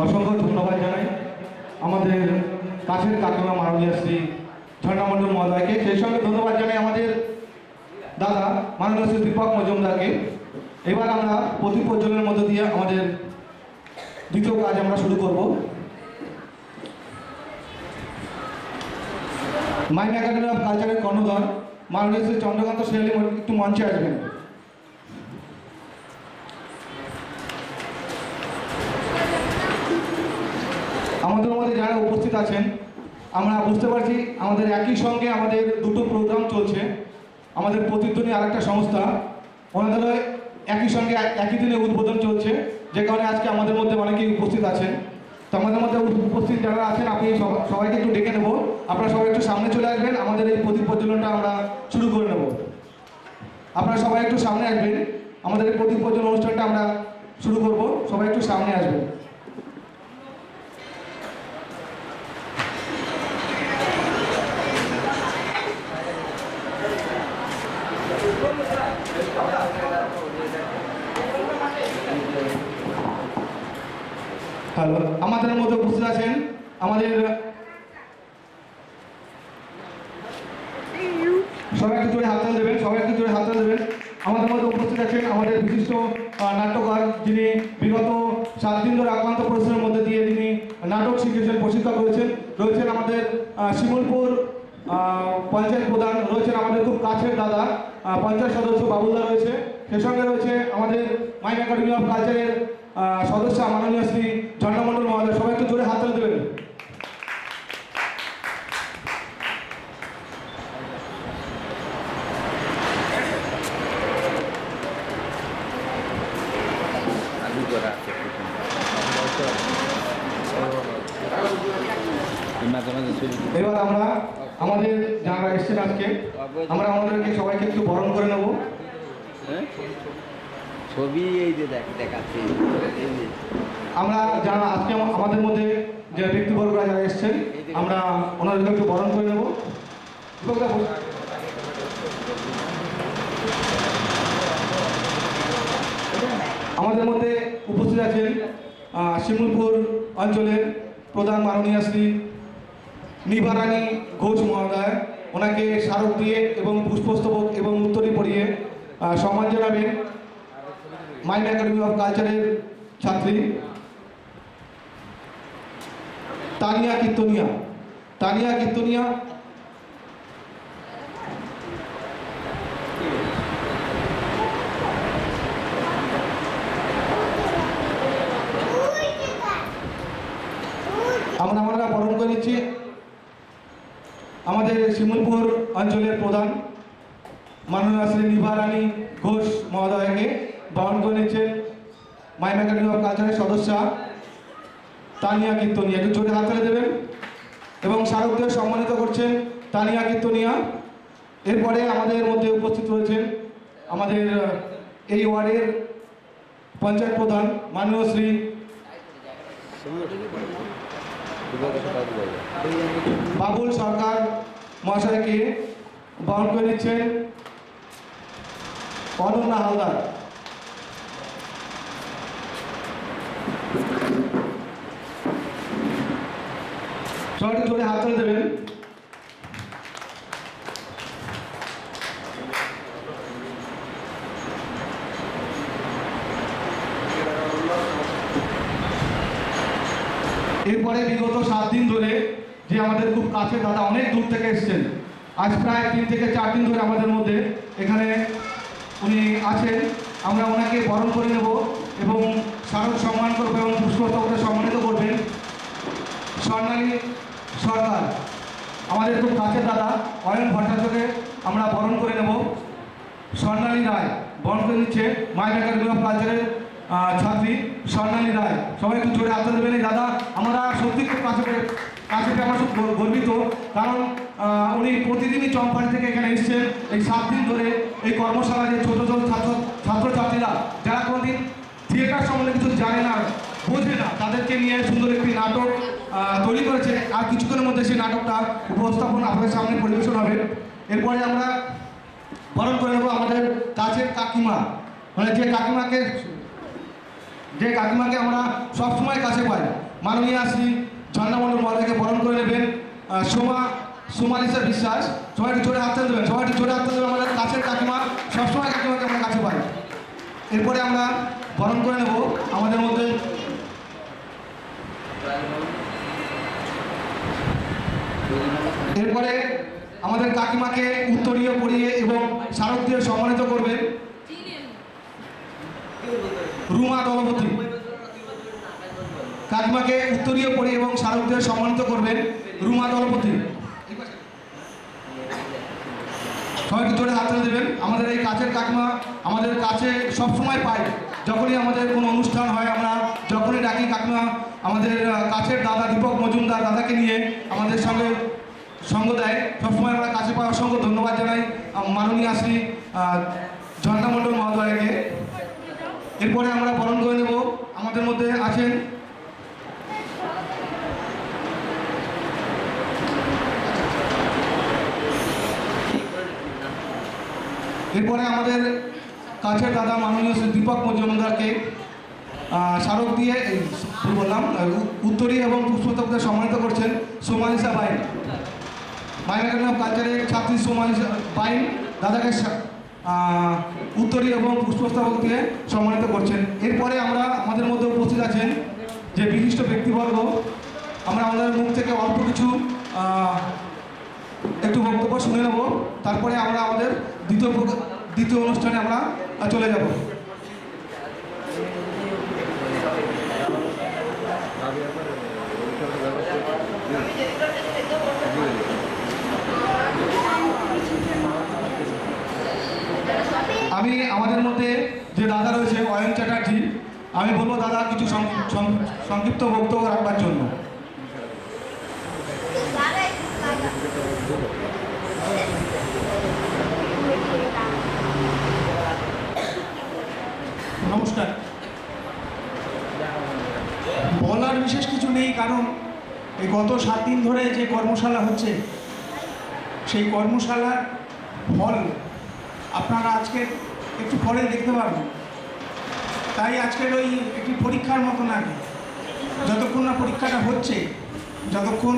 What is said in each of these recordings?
অসংখ্য ধন্যবাদ জানাই আমাদের কাছের কাকিমা মাননীয় শ্রী ঝর্ণা মণ্ডল মহোদয়কে। সেই সঙ্গে ধন্যবাদ জানাই আমাদের দাদা মাননীয় শ্রী দীপক মজুমদারকে। এবার আমরা প্রতি প্রজ্বলনের মধ্য দিয়ে আমাদের দ্বিতীয় কাজ আমরা শুরু করব। মাইম একাডেমি অফ কালচারের কর্ণধার মাননীয় শ্রী চন্দ্রকান্ত শেয়ালি একটু মঞ্চে আসবেন। আমাদের মধ্যে যারা উপস্থিত আছেন আমরা বুঝতে পারছি আমাদের একই সঙ্গে আমাদের দুটো প্রোগ্রাম চলছে। আমাদের প্রতিধ্বনি আরেকটা সংস্থা, ওনাদের একই সঙ্গে একই দিনে উদ্বোধন চলছে, যে কারণে আজকে আমাদের মধ্যে অনেকেই উপস্থিত আছেন। তো আমাদের মধ্যে উপস্থিত যারা আছেন আপনি সবাইকে একটু ডেকে নেব, আপনারা সবাই একটু সামনে চলে আসবেন, আমাদের এই প্রদীপ প্রজ্বলনটা আমরা শুরু করে নেব। আপনারা সবাই একটু সামনে আসবেন, আমাদের এই প্রদীপ প্রজ্বলন অনুষ্ঠানটা আমরা শুরু করব, সবাই একটু সামনে আসবেন। হ্যালো, আমাদের মধ্যে উপস্থিত আছেন আমাদের সবাই একটু জোরে হাততালি দেবেন, সবাই একটু জোরে হাততালি দেবেন। আমাদের মধ্যে উপস্থিত আছেন আমাদের বিশিষ্ট নাট্যকার, যিনি বিগত 7 দিন ধরে আক্রান্ত পরিশ্রমের মধ্যে দিয়ে তিনি নাটক শিখেছেন, প্রশিক্ষক রয়েছেন আমাদের শিমুলপুর পঞ্চায়েত প্রধান, রয়েছেন আমাদের খুব কাছের দাদা পঞ্চায়েত সদস্য বাবুলদা রয়েছে। সে সঙ্গে রয়েছে আমাদের মাইম একাডেমি অফ কালচারের সদস্য মাননীয় শ্রী ঝর্ণা মণ্ডল মহোদয়। সবাই একটু জোরে হাততালি দেবেন। এবার আমরা আমাদের যারা এসছেন আজকে আমরা আমাদেরকে সবাইকে একটু বরণ করে নেব। ছবি এই যে দেখাচ্ছি আমরা যারা আজকে আমাদের মধ্যে যে ব্যক্তিবর্গরা যারা এসছেন আমরা ওনাদেরকে একটু বরণ করে নেব। আমাদের মধ্যে উপস্থিত আছেন শিমুলপুর অঞ্চলের প্রধান মাননীয় শ্রী নিবারানী ঘোষ মহোদয়। ওনাকে স্মারক দিয়ে এবং পুষ্পস্তবক এবং উত্তরী পড়িয়ে সম্মান জানাবেন মাইম একাডেমি অফ কালচারের ছাত্রী তানিয়া কীর্তনিয়া। আমরা বরণ করে নিচ্ছি আমাদের শিমুলপুর অঞ্চলের প্রধান মাননীয় শ্রী নিবারানী ঘোষ মহোদয়কে। বরণ করে নিচ্ছেন মাইম একাডেমি অফ কালচারের সদস্য তানিয়া কীর্তনিয়া। একটু জোরে হাততালি দেবেন। এবং স্মারকদের সম্মানিত করছেন তানিয়া কীর্তনিয়া। এরপরে আমাদের মধ্যে উপস্থিত রয়েছেন আমাদের এই ওয়ার্ডের পঞ্চায়েত প্রধান মাননীয় শ্রী বাবুল সরকার মহাশয়কে। বরণ করে নিচ্ছেন অনন্যা হালদার। সবাই জোরে হাততালি দেবেন। এরপরে বিগত 7 দিন ধরে যে আমাদের খুব কাছে দাদা অনেক দূর থেকে এসেছেন, আজ প্রায় 3 থেকে 4 দিন ধরে আমাদের মধ্যে এখানে উনি আছেন। আমরা ওনাকে বরণ করে নেব এবং স্মারক সম্মান করবে এবং পুষ্পস্তবকে সম্মানিত করবেন স্বর্ণালী সরকার। আমাদের খুব কাছের দাদা অয়ন ভট্টাচার্যকে আমরা বরণ করে নেব। স্বর্ণালী রায় বরণ করে নিচ্ছে মাই একাডেমি অফ কালচারের ছাত্রী স্বর্ণালী রায়। সবাই একটু জোরে হাত দেবেন। এই দাদা আমরা সত্যি খুব কাছে পেয়ে আমরা খুব গর্বিত, কারণ উনি প্রতিদিনই চম্পাড়ি থেকে এখানে এসছেন। এই 7 দিন ধরে এই কর্মশালায় যে ছোটো ছোটো ছাত্রছাত্রীরা যারা কোনোদিন থিয়েটার সম্বন্ধে কিছু জানে না, বোঝে না, তাদেরকে নিয়ে সুন্দর একটি নাটক তৈরি করেছে। আর কিছুক্ষণের মধ্যে সেই নাটকটা উপস্থাপন আপনাদের সামনে পরিবেশন হবে। এরপরে আমরা বরণ করে নেব আমাদের কাছের কাকিমা, মানে যে কাকিমাকে আমরা সবসময় কাছে পাই, মাননীয় শ্রী ঝর্ণামণ্ডল মহোদয়কে বরণ করে নেবেন সোমালিসা বিশ্বাস। সবাই একটু জোরে হাত তালি দেবেন, সবাই একটু জোরে হাত তালি দেবেন। আমাদের কাছের কাকিমা, সবসময় কাকিমাকে আমরা কাছে পাই। এরপরে আমরা বরণ করে নেব আমাদের মধ্যে এরপরে আমাদের কাকিমাকে উত্তরীয় পরিয়ে এবং স্মারক দিয়ে সম্মানিত করবেন রুমা দলপতি। কাকিমাকে উত্তরীয় পরিয়ে এবং স্মারক দিয়ে সম্মানিত করবেন রুমা দলপতি। সবাই জোরে হাত তালি দেবেন। আমাদের এই কাছের কাকিমা আমাদের কাছে সবসময় পাই, যখনই আমাদের কোনো অনুষ্ঠান হয়, আমরা যখনই ডাকি কাকিমা আমাদের কাছের দাদা দীপক মজুমদার দাদাকে নিয়ে আমাদের সঙ্গে সঙ্গ দেয়, সবসময় আমরা কাছে পাই। অসংখ্য ধন্যবাদ জানাই মাননীয় শ্রী ঝর্ণামণ্ডল মহোদয়কে। এরপরে আমরা বরণ করে নেব আমাদের মধ্যে আছেন এরপরে আমাদের কাছের দাদা মাননীয় শ্রী দীপক মজুমদারকে স্মারক দিয়ে বললাম উত্তরী এবং পুষ্পস্তবকে সম্মানিত করছেন সোমালিসা বাইন। মাই একাডেমি অফ কালচারের ছাত্রী সোমালিসা বাইন দাদাকে উত্তরী এবং পুষ্পস্তবক দিয়ে সম্মানিত করছেন। এরপরে আমরা আমাদের মধ্যে উপস্থিত আছেন যে বিশিষ্ট ব্যক্তিবর্গ, আমরা আমাদের মুখ থেকে অল্প কিছু একটু বক্তব্য শুনে নেব, তারপরে আমরা আমাদের দ্বিতীয় অনুষ্ঠানে আমরা চলে যাব। আমি আমাদের মধ্যে যে দাদা রয়েছে অয়ন চ্যাটার্জি, আমি বলবো দাদা কিছু সংক্ষিপ্ত বক্তব্য রাখবার জন্য। নমস্কার। বলার বিশেষ কিছু নেই, কারণ এই গত 7 দিন ধরে যে কর্মশালা হচ্ছে সেই কর্মশালার ফল আপনারা আজকে একটু পরে দেখতে পারবেন। তাই আজকের ওই একটি পরীক্ষার মতো না, যতক্ষণ না পরীক্ষাটা হচ্ছে, যতক্ষণ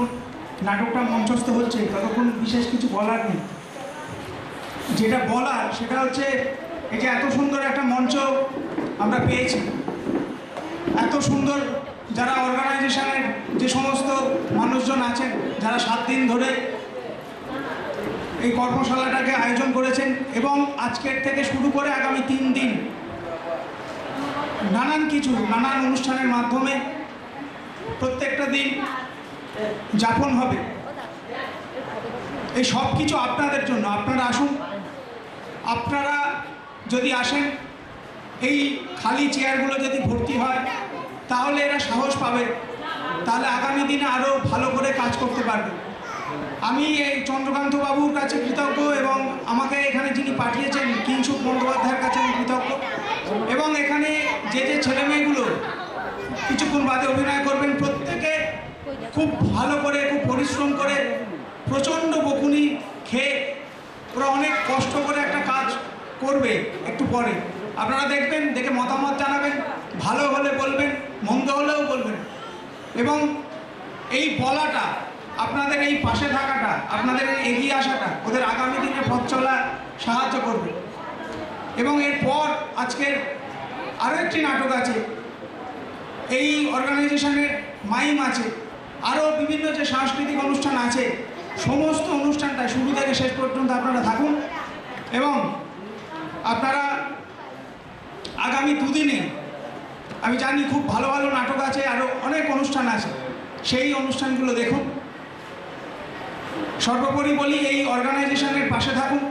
নাটকটা মঞ্চস্থ হচ্ছে, ততক্ষণ বিশেষ কিছু বলার নেই। যেটা বলার সেটা হচ্ছে এই যে এত সুন্দর একটা মঞ্চ আমরা পেয়েছি, এত সুন্দর যারা অর্গানাইজেশনের যে সমস্ত মানুষজন আছেন, যারা 7 দিন ধরে এই কর্মশালাটাকে আয়োজন করেছেন, এবং আজকের থেকে শুরু করে আগামী 3 দিন নানান অনুষ্ঠানের মাধ্যমে প্রত্যেকটা দিন যাপন হবে। এই সব কিছু আপনাদের জন্য। আপনারা আসুন, আপনারা যদি আসেন, এই খালি চেয়ারগুলো যদি ভর্তি হয় তাহলে এরা সাহস পাবে, তাহলে আগামী দিনে আরও ভালো করে কাজ করতে পারবে। আমি এই চন্দ্রকান্ত বাবুর কাছে কৃতজ্ঞ, এবং আমাকে এখানে যিনি পাঠিয়েছেন কিংসুক বন্দ্যোপাধ্যায়ের কাছে আমি কৃতজ্ঞ। এবং এখানে যে ছেলেমেয়েগুলো কিছুক্ষণ বাদে অভিনয় করবেন, প্রত্যেকে খুব ভালো করে, খুব পরিশ্রম করে, প্রচণ্ড বকুনি খেয়ে ওরা অনেক কষ্ট করে একটা কাজ করবে। একটু পরে আপনারা দেখবেন, দেখে মতামত জানাবেন, ভালো হলে বলবেন, মন্দ হলেও বলবেন। এবং এই বলাটা, আপনাদের এই পাশে থাকাটা, আপনাদের এগিয়ে আসাটা ওদের আগামী দিনে পথ চলা সাহায্য করবে। এবং এরপর আজকের আরও একটি নাটক আছে, এই অর্গানাইজেশনের মাইম আছে, আরও বিভিন্ন যে সাংস্কৃতিক অনুষ্ঠান আছে, সমস্ত অনুষ্ঠানটা শুরু থেকে শেষ পর্যন্ত আপনারা থাকুন। এবং আপনারা আগামী 2 দিনে আমি জানি খুব ভালো ভালো নাটক আছে, আরও অনেক অনুষ্ঠান আছে, সেই অনুষ্ঠানগুলো দেখুন। সর্বোপরি বলি, এই অর্গানাইজেশনের পাশে থাকুন,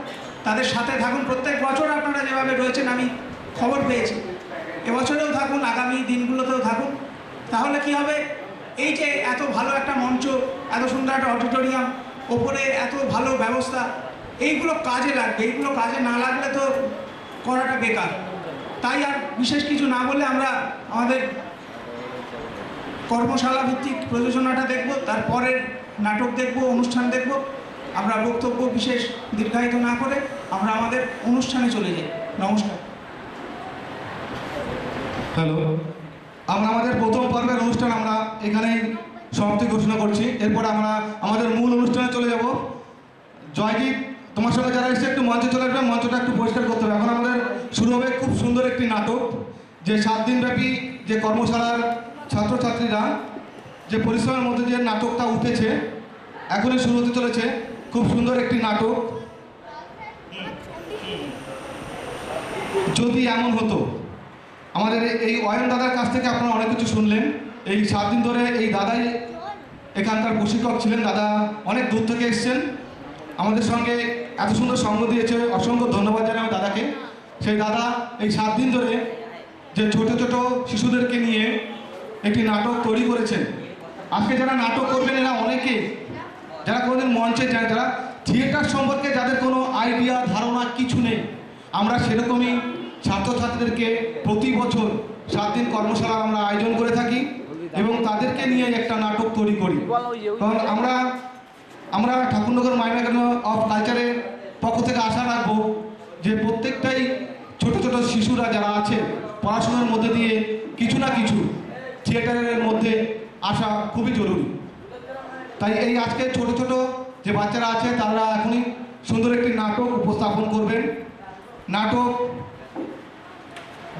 তাদের সাথে থাকুন। প্রত্যেক বছর আপনারা যেভাবে রয়েছেন আমি খবর পেয়েছি, এবছরেও থাকুন, আগামী দিনগুলোতেও থাকুন। তাহলে কি হবে, এই যে এত ভালো একটা মঞ্চ, এত সুন্দর একটা অডিটোরিয়াম, ওপরে এত ভালো ব্যবস্থা, এইগুলো কাজে লাগবে। এইগুলো কাজে না লাগলে তো করাটা বেকার। তাই আর বিশেষ কিছু না বলে আমরা আমাদের কর্মশালা ভিত্তিক প্রযোজনাটা দেখব, তারপরের নাটক দেখব, অনুষ্ঠান দেখব। আমরা বক্তব্য বিশেষ দীর্ঘায়িত না করে আমরা আমাদের অনুষ্ঠানে চলে যাই। নমস্কার। হ্যালো, আমরা আমাদের প্রথম পর্বের অনুষ্ঠান আমরা এখানেই সমাপ্তি ঘোষণা করছি। এরপর আমরা আমাদের মূল অনুষ্ঠানে চলে যাব। জয়দীপ, তোমার সঙ্গে যারা এসেছে একটু মঞ্চে চলে আসবে, মঞ্চটা একটু পরিষ্কার করতে হবে। এখন আমাদের শুরু হবে খুব সুন্দর একটি নাটক, যে 7 দিনব্যাপী যে কর্মশালার ছাত্রছাত্রীরা যে পরিশ্রমের মধ্যে যে নাটকটা উঠেছে, এখনই শুরু হতে চলেছে খুব সুন্দর একটি নাটক, যদি এমন হতো। আমাদের এই অয়ন দাদার কাছ থেকে আপনারা অনেক কিছু শুনলেন। এই 7 দিন ধরে এই দাদাই এখানকার প্রশিক্ষক ছিলেন। দাদা অনেক দূর থেকে এসেছেন, আমাদের সঙ্গে এত সুন্দর সঙ্গ দিয়েছে। অসংখ্য ধন্যবাদ জানাই আমি দাদাকে। সেই দাদা এই 7 দিন ধরে যে ছোট ছোট শিশুদেরকে নিয়ে একটি নাটক তৈরি করেছেন। আজকে যারা নাটক করবেন এরা অনেকে যারা কোনোদিন মঞ্চে যায়, যারা থিয়েটার সম্পর্কে যাদের কোনো আইডিয়া ধারণা কিছু নেই, আমরা সেরকমই ছাত্রছাত্রীদেরকে প্রতি বছর 7 দিন কর্মশালা আমরা আয়োজন করে থাকি এবং তাদেরকে নিয়ে একটা নাটক তৈরি করি। কারণ আমরা ঠাকুরনগর মাইনাগান অফ কালচারের পক্ষ থেকে আশা রাখবো যে প্রত্যেকটাই ছোট ছোট শিশুরা যারা আছে পড়াশোনার মধ্যে দিয়ে কিছু না কিছু থিয়েটারের মধ্যে আসা খুবই জরুরি। তাই এই আজকে ছোট ছোট যে বাচ্চারা আছে তারা এখনই সুন্দর একটি নাটক উপস্থাপন করবেন। নাটক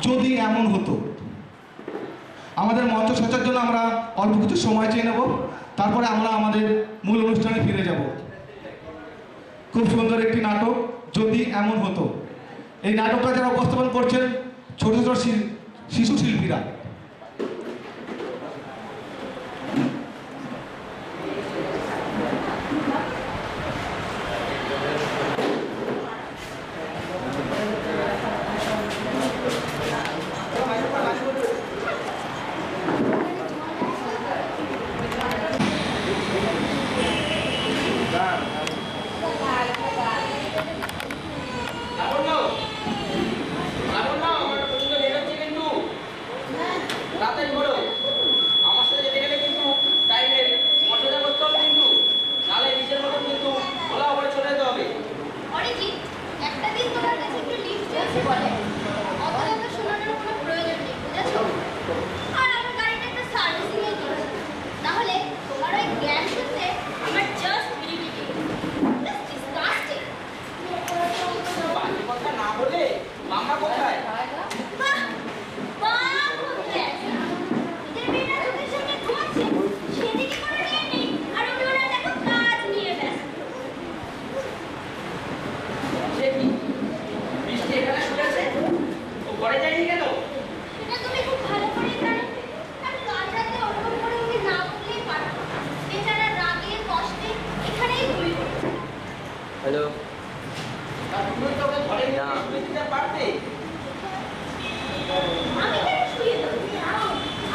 যদি এমন হতো। আমাদের মঞ্চ সজ্জার জন্য আমরা অল্প কিছু সময় চেয়ে নেব, তারপরে আমরা আমাদের মূল অনুষ্ঠানে ফিরে যাব। খুব সুন্দর একটি নাটক, যদি এমন হতো। এই নাটকটা যারা উপস্থাপন করছেন ছোট ছোট শিশু শিল্পীরা। হ্যালো, আমি কেন শুয়ে দেবো?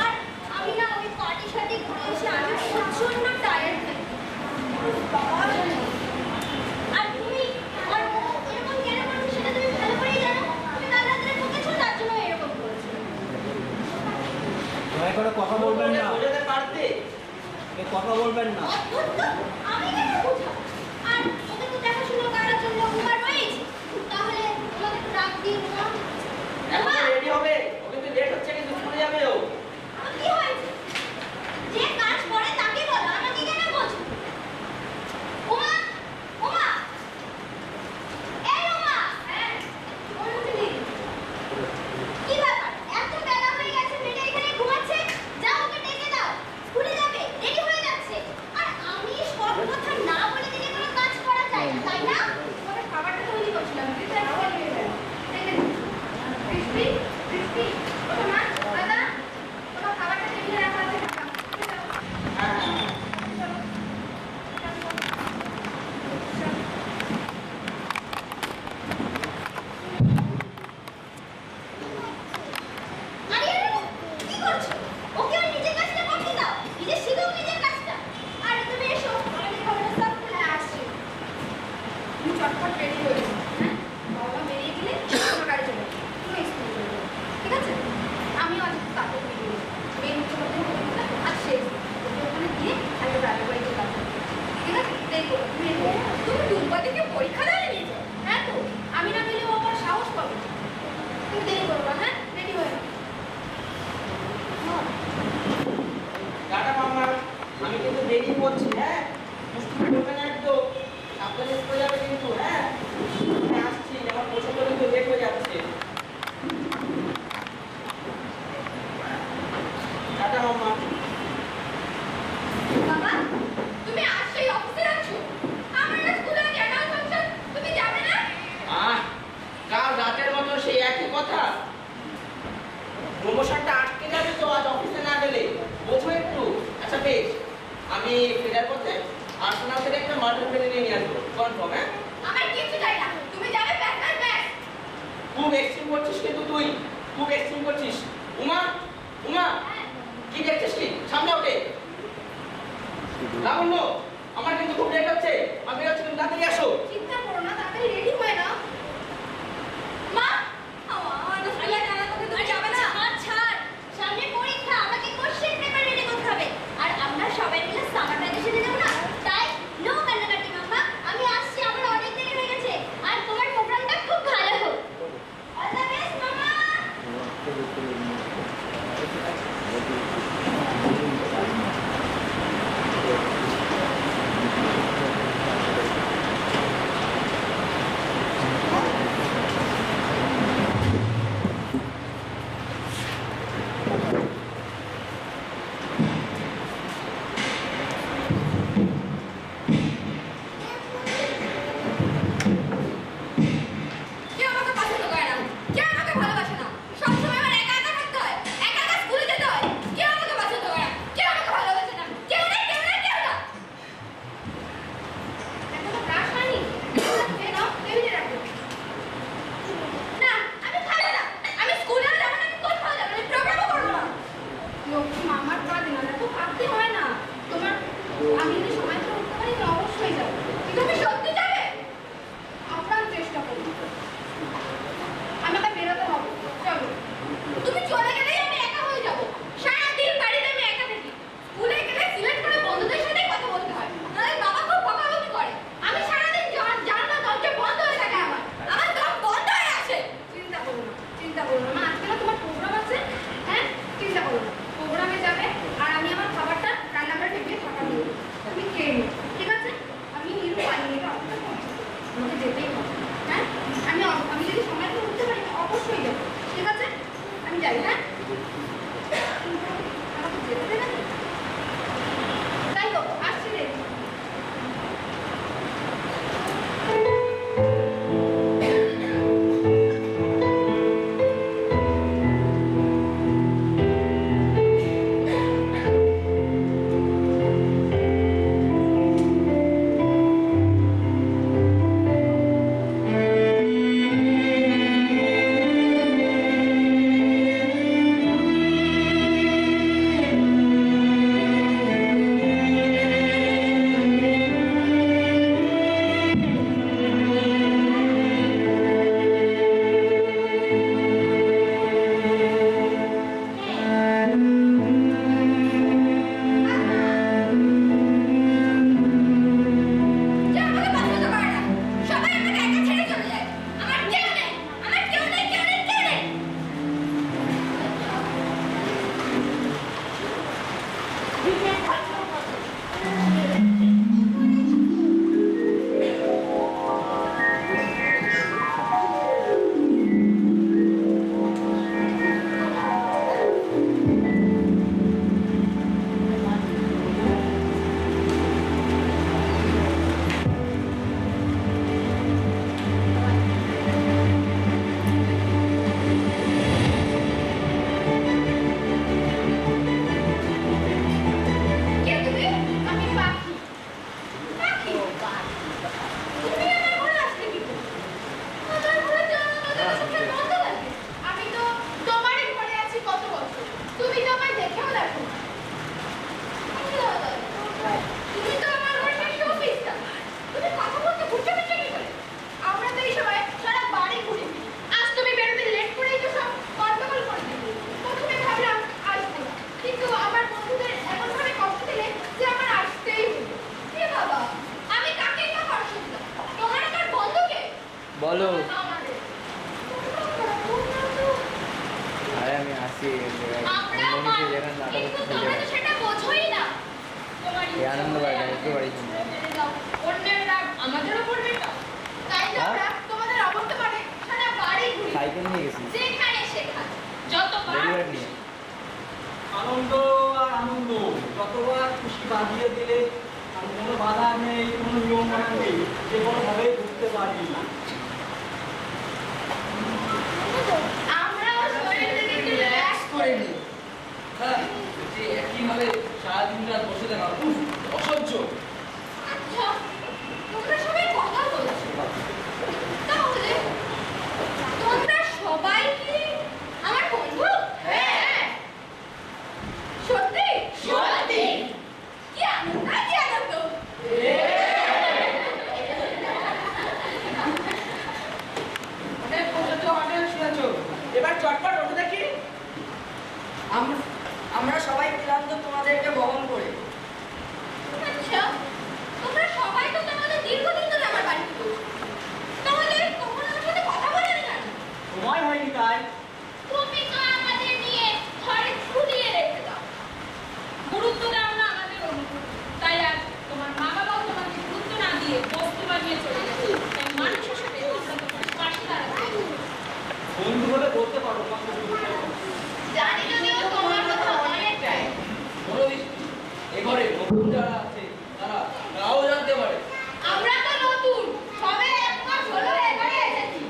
আর আমি না ওই পার্টি শার্টি করে এসে আমি প্রচন্ড টায়ার্ড থাকি। আর তুমি আর এরকম কেন করছো সেটা তুমি ভালো করেই জানো। তুমি কাল রাত্রে ঠকেছো, তার জন্য এরকম করেছো। দয়া করে কথা বলবেন না, কথা বলবেন না। অদ্ভুত তো, আমি কেন বোঝাবো? আর ওকে তো দেখাশুনো করার জন্য উমা রয়েছে। তাহলে ওকে একটু ডাক দিন না। রেডি হবে, ওকে তো লেট হচ্ছে, কিন্তু চলে যাবে ও। কি হয়েছে? যে কাজ করে তাকে বলো, আমাকে কেন বলছো? উমা, উমা, এই উমা, হ্যাঁ, অনুমতি দিন। কি ব্যাপার? এত বেলা হয়ে গেছে, মেয়েটা এখানে ঘুমাচ্ছে। যাও ওকে ডেকে দাও, স্কুলে যাবে, দেরি হয়ে যাচ্ছে। আর আমি সব কথা না বলে দিলে কোনো কাজ করা যায় না, তাই না? ওরা খাবারটা তৈরি করছিলাম, তুই তো এখন নিয়ে গেল। ক্রিসপি, ক্রিসপি, ওঠো মা, দাদা, টাটা মাম্মা। বাবা তুমি আজ সেই অফিসে যাচ্ছ? আমার না স্কুলে অ্যানুয়াল ফাংশন, তুমি যাবে না? কাল রাতের মতো সেই একই কথা। প্রমোশনটা আটকে যাবে তো আজ অফিসে না গেলে, বোঝো একটু। আচ্ছা বেশ, আমি ফেরার পথে আর্সেনাল থেকে একটা মাটন বিরিয়ানি নিয়ে আসবো, কনফার্ম? হ্যাঁ, আমার কিছু চাই না, তুমি যাবে ব্যাস ব্যাস ব্যাস। খুব এক্সট্রিম করছিস কিন্তু তুই, খুব এক্সট্রিম করছিস। উমা, উমা, কি দেখছিস কি? সামনে ওঠে। লাবণ্য, আমার কিন্তু খুব লেট হচ্ছে, আমি বেরোচ্ছি, তুমি তাড়াতাড়ি আসো। চিন্তা করো না, তাড়াতাড়ি রেডি হয়ে নাও। মা, আমার না স্কুলে জানা তোকে তুমি যাবে না। ছাড়, সামনে পরীক্ষা, আমাকে কোশ্চেন পেপার রেডি করতে হবে। আর আমরা সবাই মিলে সামার ভ্যাকেশনে যাব না, তাই নো কান্নাকাটি মাম্মা। আমি আসছি, আমার অনেক দেরি হয়ে গেছে। আর তোমার প্রোগ্রামটা খুব ভালো হোক। অল দ্য বেস্ট মাম্মা। কেউ আমাকে পছন্দ করে না, কেউ আমাকে ভালোবাসে না। সবসময় আমার একা একা থাকতে হয়, একা একা স্কুলে যেতে হয়। কেউ আমাকে পছন্দ করে না, কেউ আমাকে ভালোবাসে না, কেউ না, কেউ না, কেউ না। এখনো ব্রাশ হয়নি? খেয়ে নাও, টেবিলে রাখো। না, আমি খাবো না। আমি স্কুলেও যাবো না, আমি কোথাও যাবো না, আমি প্রোগ্রামও করবো না। লক্ষ্মী মামার কাঁদে না, এত কাঁদতে হয় না। আমি যদি সময় করে উঠতে পারি তো অবশ্যই যাবো। তুমি সত্যি যাবে? আপ্রাণ চেষ্টা করবো। আমাকে বেরোতে হবে, চলো। তুমি চলে গেলেই আমি একা হয়ে যাবো। সারাদিন বাড়িতে আমি একা থাকি। স্কুলে গেলে সিলেক্ট করে বন্ধুদের সাথে কথা বলতে হয়, নাহলে বাবা খুব বকাবকি করে। আমি সারাদিন জানলা দরজা বন্ধ হয়ে থাকে, আমার দম বন্ধ হয়ে আসে। চিন্তা করো না, চিন্তা করো না। আজকে না তোমার প্রোগ্রাম আছে, হ্যাঁ? চিন্তা করো না, প্রোগ্রামে যাবে আর আমি আমার খাবারটা রান্নাঘরে টেবিলে ফাঁকা দিয়ে দেবো। তুমি খেয়ে নিও, ঠিক আছে? আমি নিরু বানিয়ে এটা অপেক্ষা করছি, আমাকে যেতেই হবে। হ্যাঁ, আমি যদি সময় করে উঠতে পারি আমি অবশ্যই যাবো, ঠিক আছে? আমি যাই, হ্যাঁ? আমাকে যেতে দেবে না? তাই হোক, আসছি রে। কেউ আমাকে পছন্দ করে না, সবাই আমাকে একা ছেড়ে চলে যায়। আমার কেউ নেই, আমার কেউ নেই, কেউ নেই, কেউ নেই। কে তুমি? আমি পাখি। পাখি? তুমি আমার ঘরে আসলে কি করে? আমার ঘরের জানালা সবসময় বন্ধ থাকে। আমি তো তোমারই ঘরে আছি কত বছর, তুমি তো আমায় দেখেও দেখো না। তুমি তো আমার ঘরে শোপিসটা। তুমি কথা বলতে ঘুরতে ফিরতে কি করে? আমরা তো এই সময় সারা বাড়ি ঘুরি। আজ তুমি বেরোতে লেট করেই তো সব গন্ডগোল করে দিলে। প্রথমে ভাবলাম আসবো না, কিন্তু আমার বন্ধুদের এমন ভাবে কষ্ট দিলে যে আমার আসতেই হলো। এ বাবা, আমি কাকে না ভরসা দিলাম? তোমার আমার বন্ধুকে? বলো। আমাদের। আরে আমি আসি আমরা অন্য কিছু যেখানে নাটক কিন্তু হচ্ছে তোমরা তো সেটা বোঝোই না। তোমার এই আনন্দ বাড়ি একটু বাড়ি শুনবো। অন্যের রাগ আমাদেরও পড়বে না। তাই তো আমরা তোমাদের অবস্থা মানে সারা বাড়ি ঘুরি। সাইকেল নিয়ে গেছি যেখানে সেখানে যতবার ডেলিভারি নিয়ে আনন্দ আনন্দ, যতবার খুশি বাজিয়ে দিলে আর কোনো বাধা নেই, কোনো নিয়ম মানা নেই, যে কোনোভাবেই ঘুরতে পারি। আমরাও শরীর থেকে একটু রিল্যাক্স করে নিই। হ্যাঁ, যে একইভাবে সারাদিন রাত বসে থাকা অসহ্য। আচ্ছা, তোমরা সবাই কথা বলছো, তাহলে তোমরা সবাই কি আমার বন্ধু? হ্যাঁ। সত্যি? সত্যি। কি আনন্দ, কি আনন্দ। অনেক বসেছো, অনেক শুনেছো, এবার চটপট ওঠে দেখি। আমরা সবাই ক্লান্ত তোমাদেরকে বহন করে। আচ্ছা, তোমরা সবাই তো তোমাদের দীর্ঘদিন ধরে আমার বাড়িতে বসে, তাহলে কখনো আমার সাথে কথা বলেনি কেন? সময় হয়নি তাই। তুমি তো আমাদের নিয়ে ঘরে ঝুলিয়ে রেখে দাও। গুরুত্ব দাও না আমাদের অনুভূতি, তাই আজ তোমার মা বাবাও তোমাকে গুরুত্ব না দিয়ে বস্তু বানিয়ে চলে গেছে। তাই মানুষ হিসেবে তোমরা তোমার পাশে দাঁড়াতে হবে। বন্ধু বলে বলতে পারো, তোমাকে জানি যদিও তোমার কথা অনেকটাই। মনোদৃষ্টি, এ ঘরে নতুন যারা আছে তারাও জানতে পারে। আমরা তো নতুন, সবে এক মাস হলো এবারে এসেছি।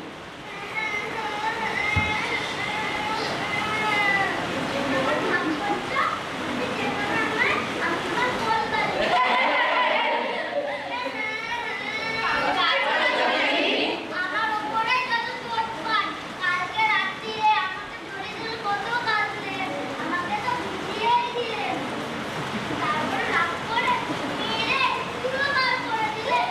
আমার উপরে যত চোট পান, কালকে রাত্রিরে আমাকে ধরে ধরে কত কাঁদলে, আমাকে তো বুঝিয়েই দিলেন, তারপরে রাগ করে মেরে পুরো বার করে দিলে।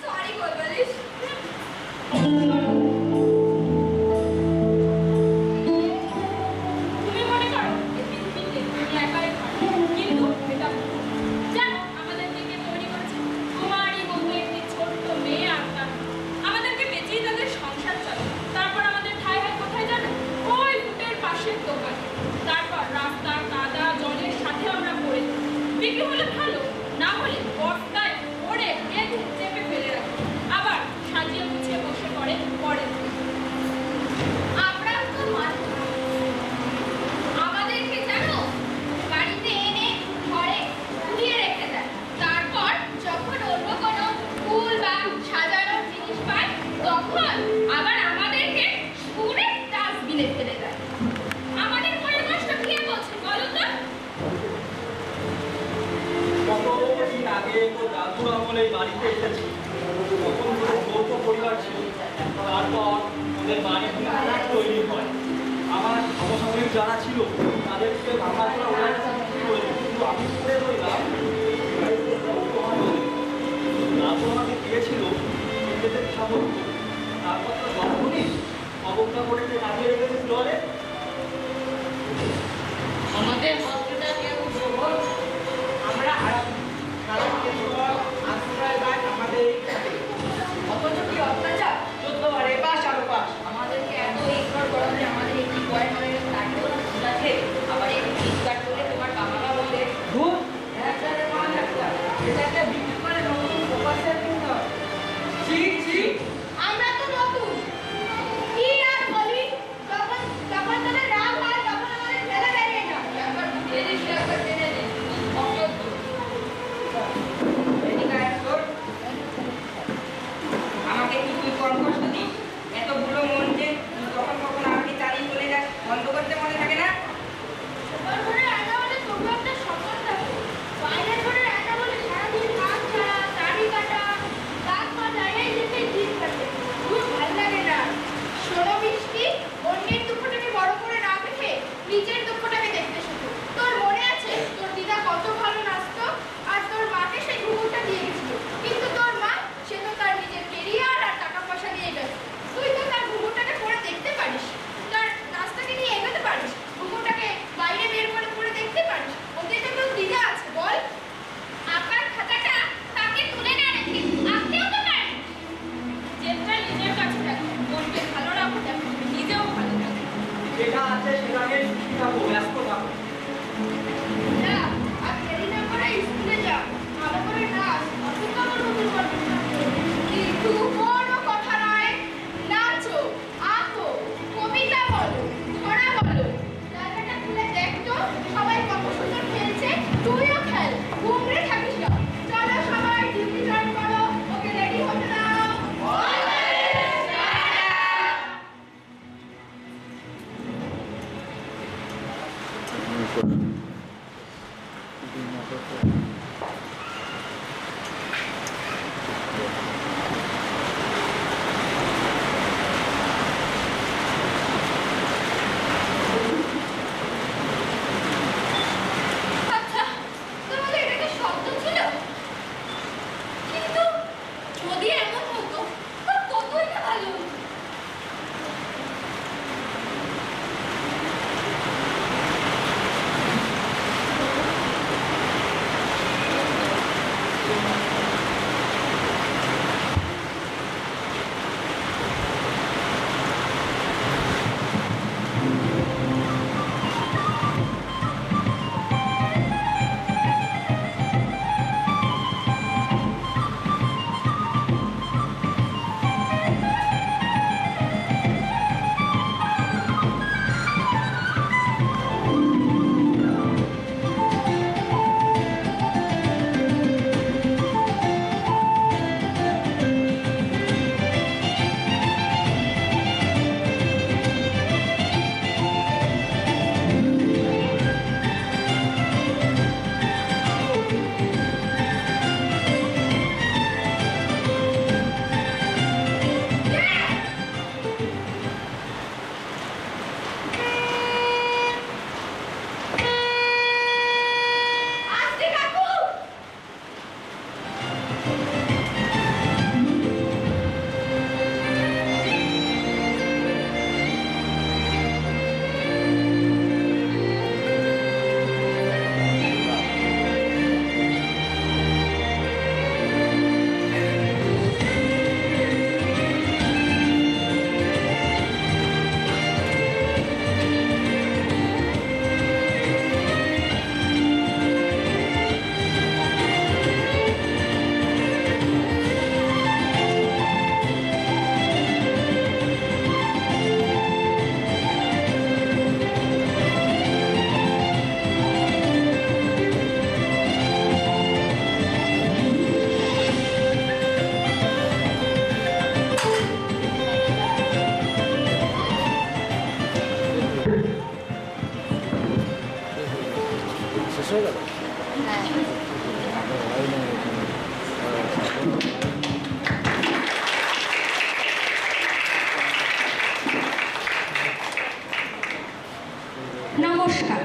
সরি বলবালিশ। তুমি মনে করো এই পৃথিবীতে তুমি একাই পারো, কিন্তু এটা ভুল। জানো আমাদেরকে কে তৈরি করেছে? তোমারই মতো একটি ছোট্ট মেয়ে আত্মা। আমাদেরকে বেঁচেই তাদের সংসার চলে। তারপর আমাদের ঠাঁই হয় কোথায় জানো? ওই ফুটের পাশের দোকানে। তারপর রাস্তা কাদা জলের সাথে আমরা পড়ে থাকি। বিক্রি হলে ভালো, না হলে বস্তায় ভরে বেঁধে চেপে ফেলে রাখি, আবার সাজিয়ে গুছিয়ে বসে পড়ে পরের দিন। আমরা তো মানুষ, আমাদেরকে জানো বাড়িতে এনে ঘরে ঘুরিয়ে রেখে দেয়। তারপর যখন অন্য কোনো ফুল বা সাজানোর জিনিস পায়, তখন আবার আমাদেরকে স্কুলে ডাস্টবিনে ফেলে দেয়। আমাদের পরিবেশটা কে বলছে বলো তো? কতদিন আগে তো দাদুর আমলে এই বাড়িতে এসেছি, তখন পুরো যৌথ পরিবার ছিল। তারপর ওদের বাড়ি তৈরি হয়, আমার সমসাময়িক যারা ছিল তাদেরকে ভাঙা করে ওরা কিন্তু আমি করে রইলাম। দাদু আমাকে দিয়েছিল নিজেদের সামর্থ্য, তারপর তো যখনই অবজ্ঞা করেছে নামিয়ে রেখেছে জলে। আমাদের কষ্টটা কেউ গ্রহণ, আমরা হারাবো। কারণ কেবল আশ্রয় পায় আমাদের এইখানে। অথচ কি অত্যাচার, 14 বার এপাশ আর ওপাশ। আমাদেরকে এত ইগনোর করা যে আমাদের একটি বয় হয়ে গেছে, তাকেও ঠিক আছে। আবার একটু চিৎকার করলে তোমার বাবারা বলে ধুর, একসাথে পাওয়া যাচ্ছে, এটাকে বিক্রি করে নতুন ফোকাসের জন্য। ঠিক ঠিক, আমরা তো নতুন, কি আর বলি? যখন যখন তোদের রাগ হয় তখন আমাদের ফেলে বেরিয়ে যাও। একবার বুঝিয়ে দিস, একবার টেনে দিস। অসহ্য। এদিকে আয় তোর। আমাকে কি তুই কম কষ্ট দিস? এতগুলো মন যে তুই কখন কখন আমাকে চালিয়ে চলে যাস, বন্ধ করতে মনে থাকে না? সবার ঘরে রান্না হলে তবু একটা সম্মান থাকে। বাইরের ঘরে রান্না হলে সারাদিন কাজ ছাড়া, দাড়ি কাটা, দাঁত মাজা, এই যেতেই দিন কাটে। খুব ভালো লাগে না। শোনো মিষ্টি, অন্যের দুঃখটাকে বড় করে না দেখে নিজের দুঃখটাকে দেখতে শুধু। তোর মনে আছে তোর দিদা কত ভালো নাচতো, আর তোর মাকে সেই ঘুঘুরটা দিয়ে গেছিল, কিন্তু তোর মা সে তো তার নিজের কেরিয়ার আর টাকা পয়সা নিয়ে গেছে। তুই তো তার ঘুঘুরটাকে পরে দেখতে পারিস, তার নাচটাকে নিয়ে এগোতে পারিস, ঘুঘুরটাকে বাইরে বের করে পরে দেখতে পারিস। ওদের তো তোর দিদা আছে, বল। আঁকার খাতাটা তাকে তুলে না রেখে আঁকতেও তো পারিস। যেটা নিজের কাছে রাখো, মনকে ভালো রাখো, দেখো নিজেও ভালো থাকো। যেটা আছে সেটাকে সুখী থাকো, ব্যস্ত থাকো। যা, আর দেরি না করে স্কুলে যা, ভালো করে নাচ, অসুস্থ আমার নতুন করবে না। কিন্তু কোনো কথা নয়, নাচো, আঁকো, কবিতা বলো, ছড়া বলো, আচ্ছা, তাহলে এটা কি শব্দ ছিল? কিন্তু যদি এমন হতো তা কতই না ভালো। আস্তে কাকু! নমস্কার।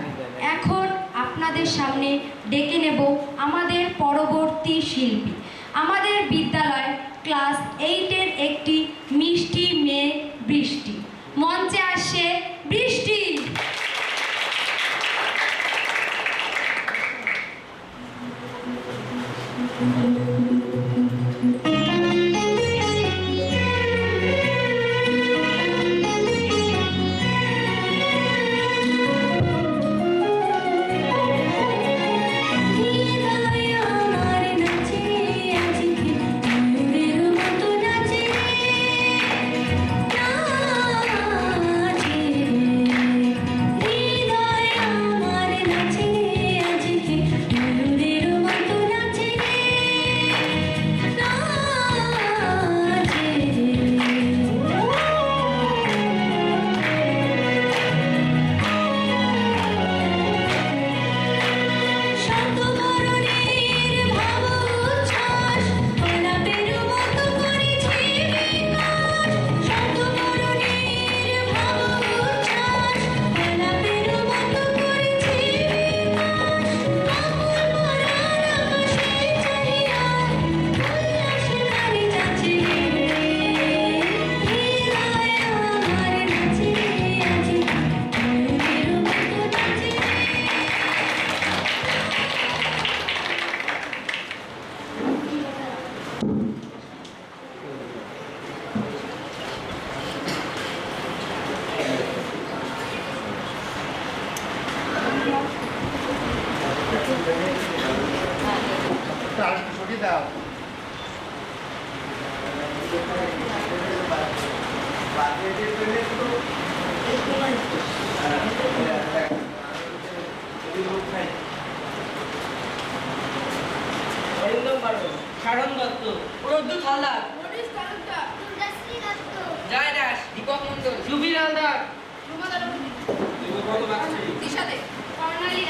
এখন আপনাদের সামনে ডেকে নেব আমাদের পরবর্তী শিল্পী। আমাদের বিদ্যালয় ক্লাস 8-এর একটি মিষ্টি মেয়ে বৃষ্টি। মঞ্চে আসছে বৃষ্টি। অরিন্দম বাড়ো, শারণ দত্ত, প্রদ্যুৎ হালদার, জয় দাস, দীপক মন্ডল, সুবীর হালদার, দিশা দে, কর্ণালী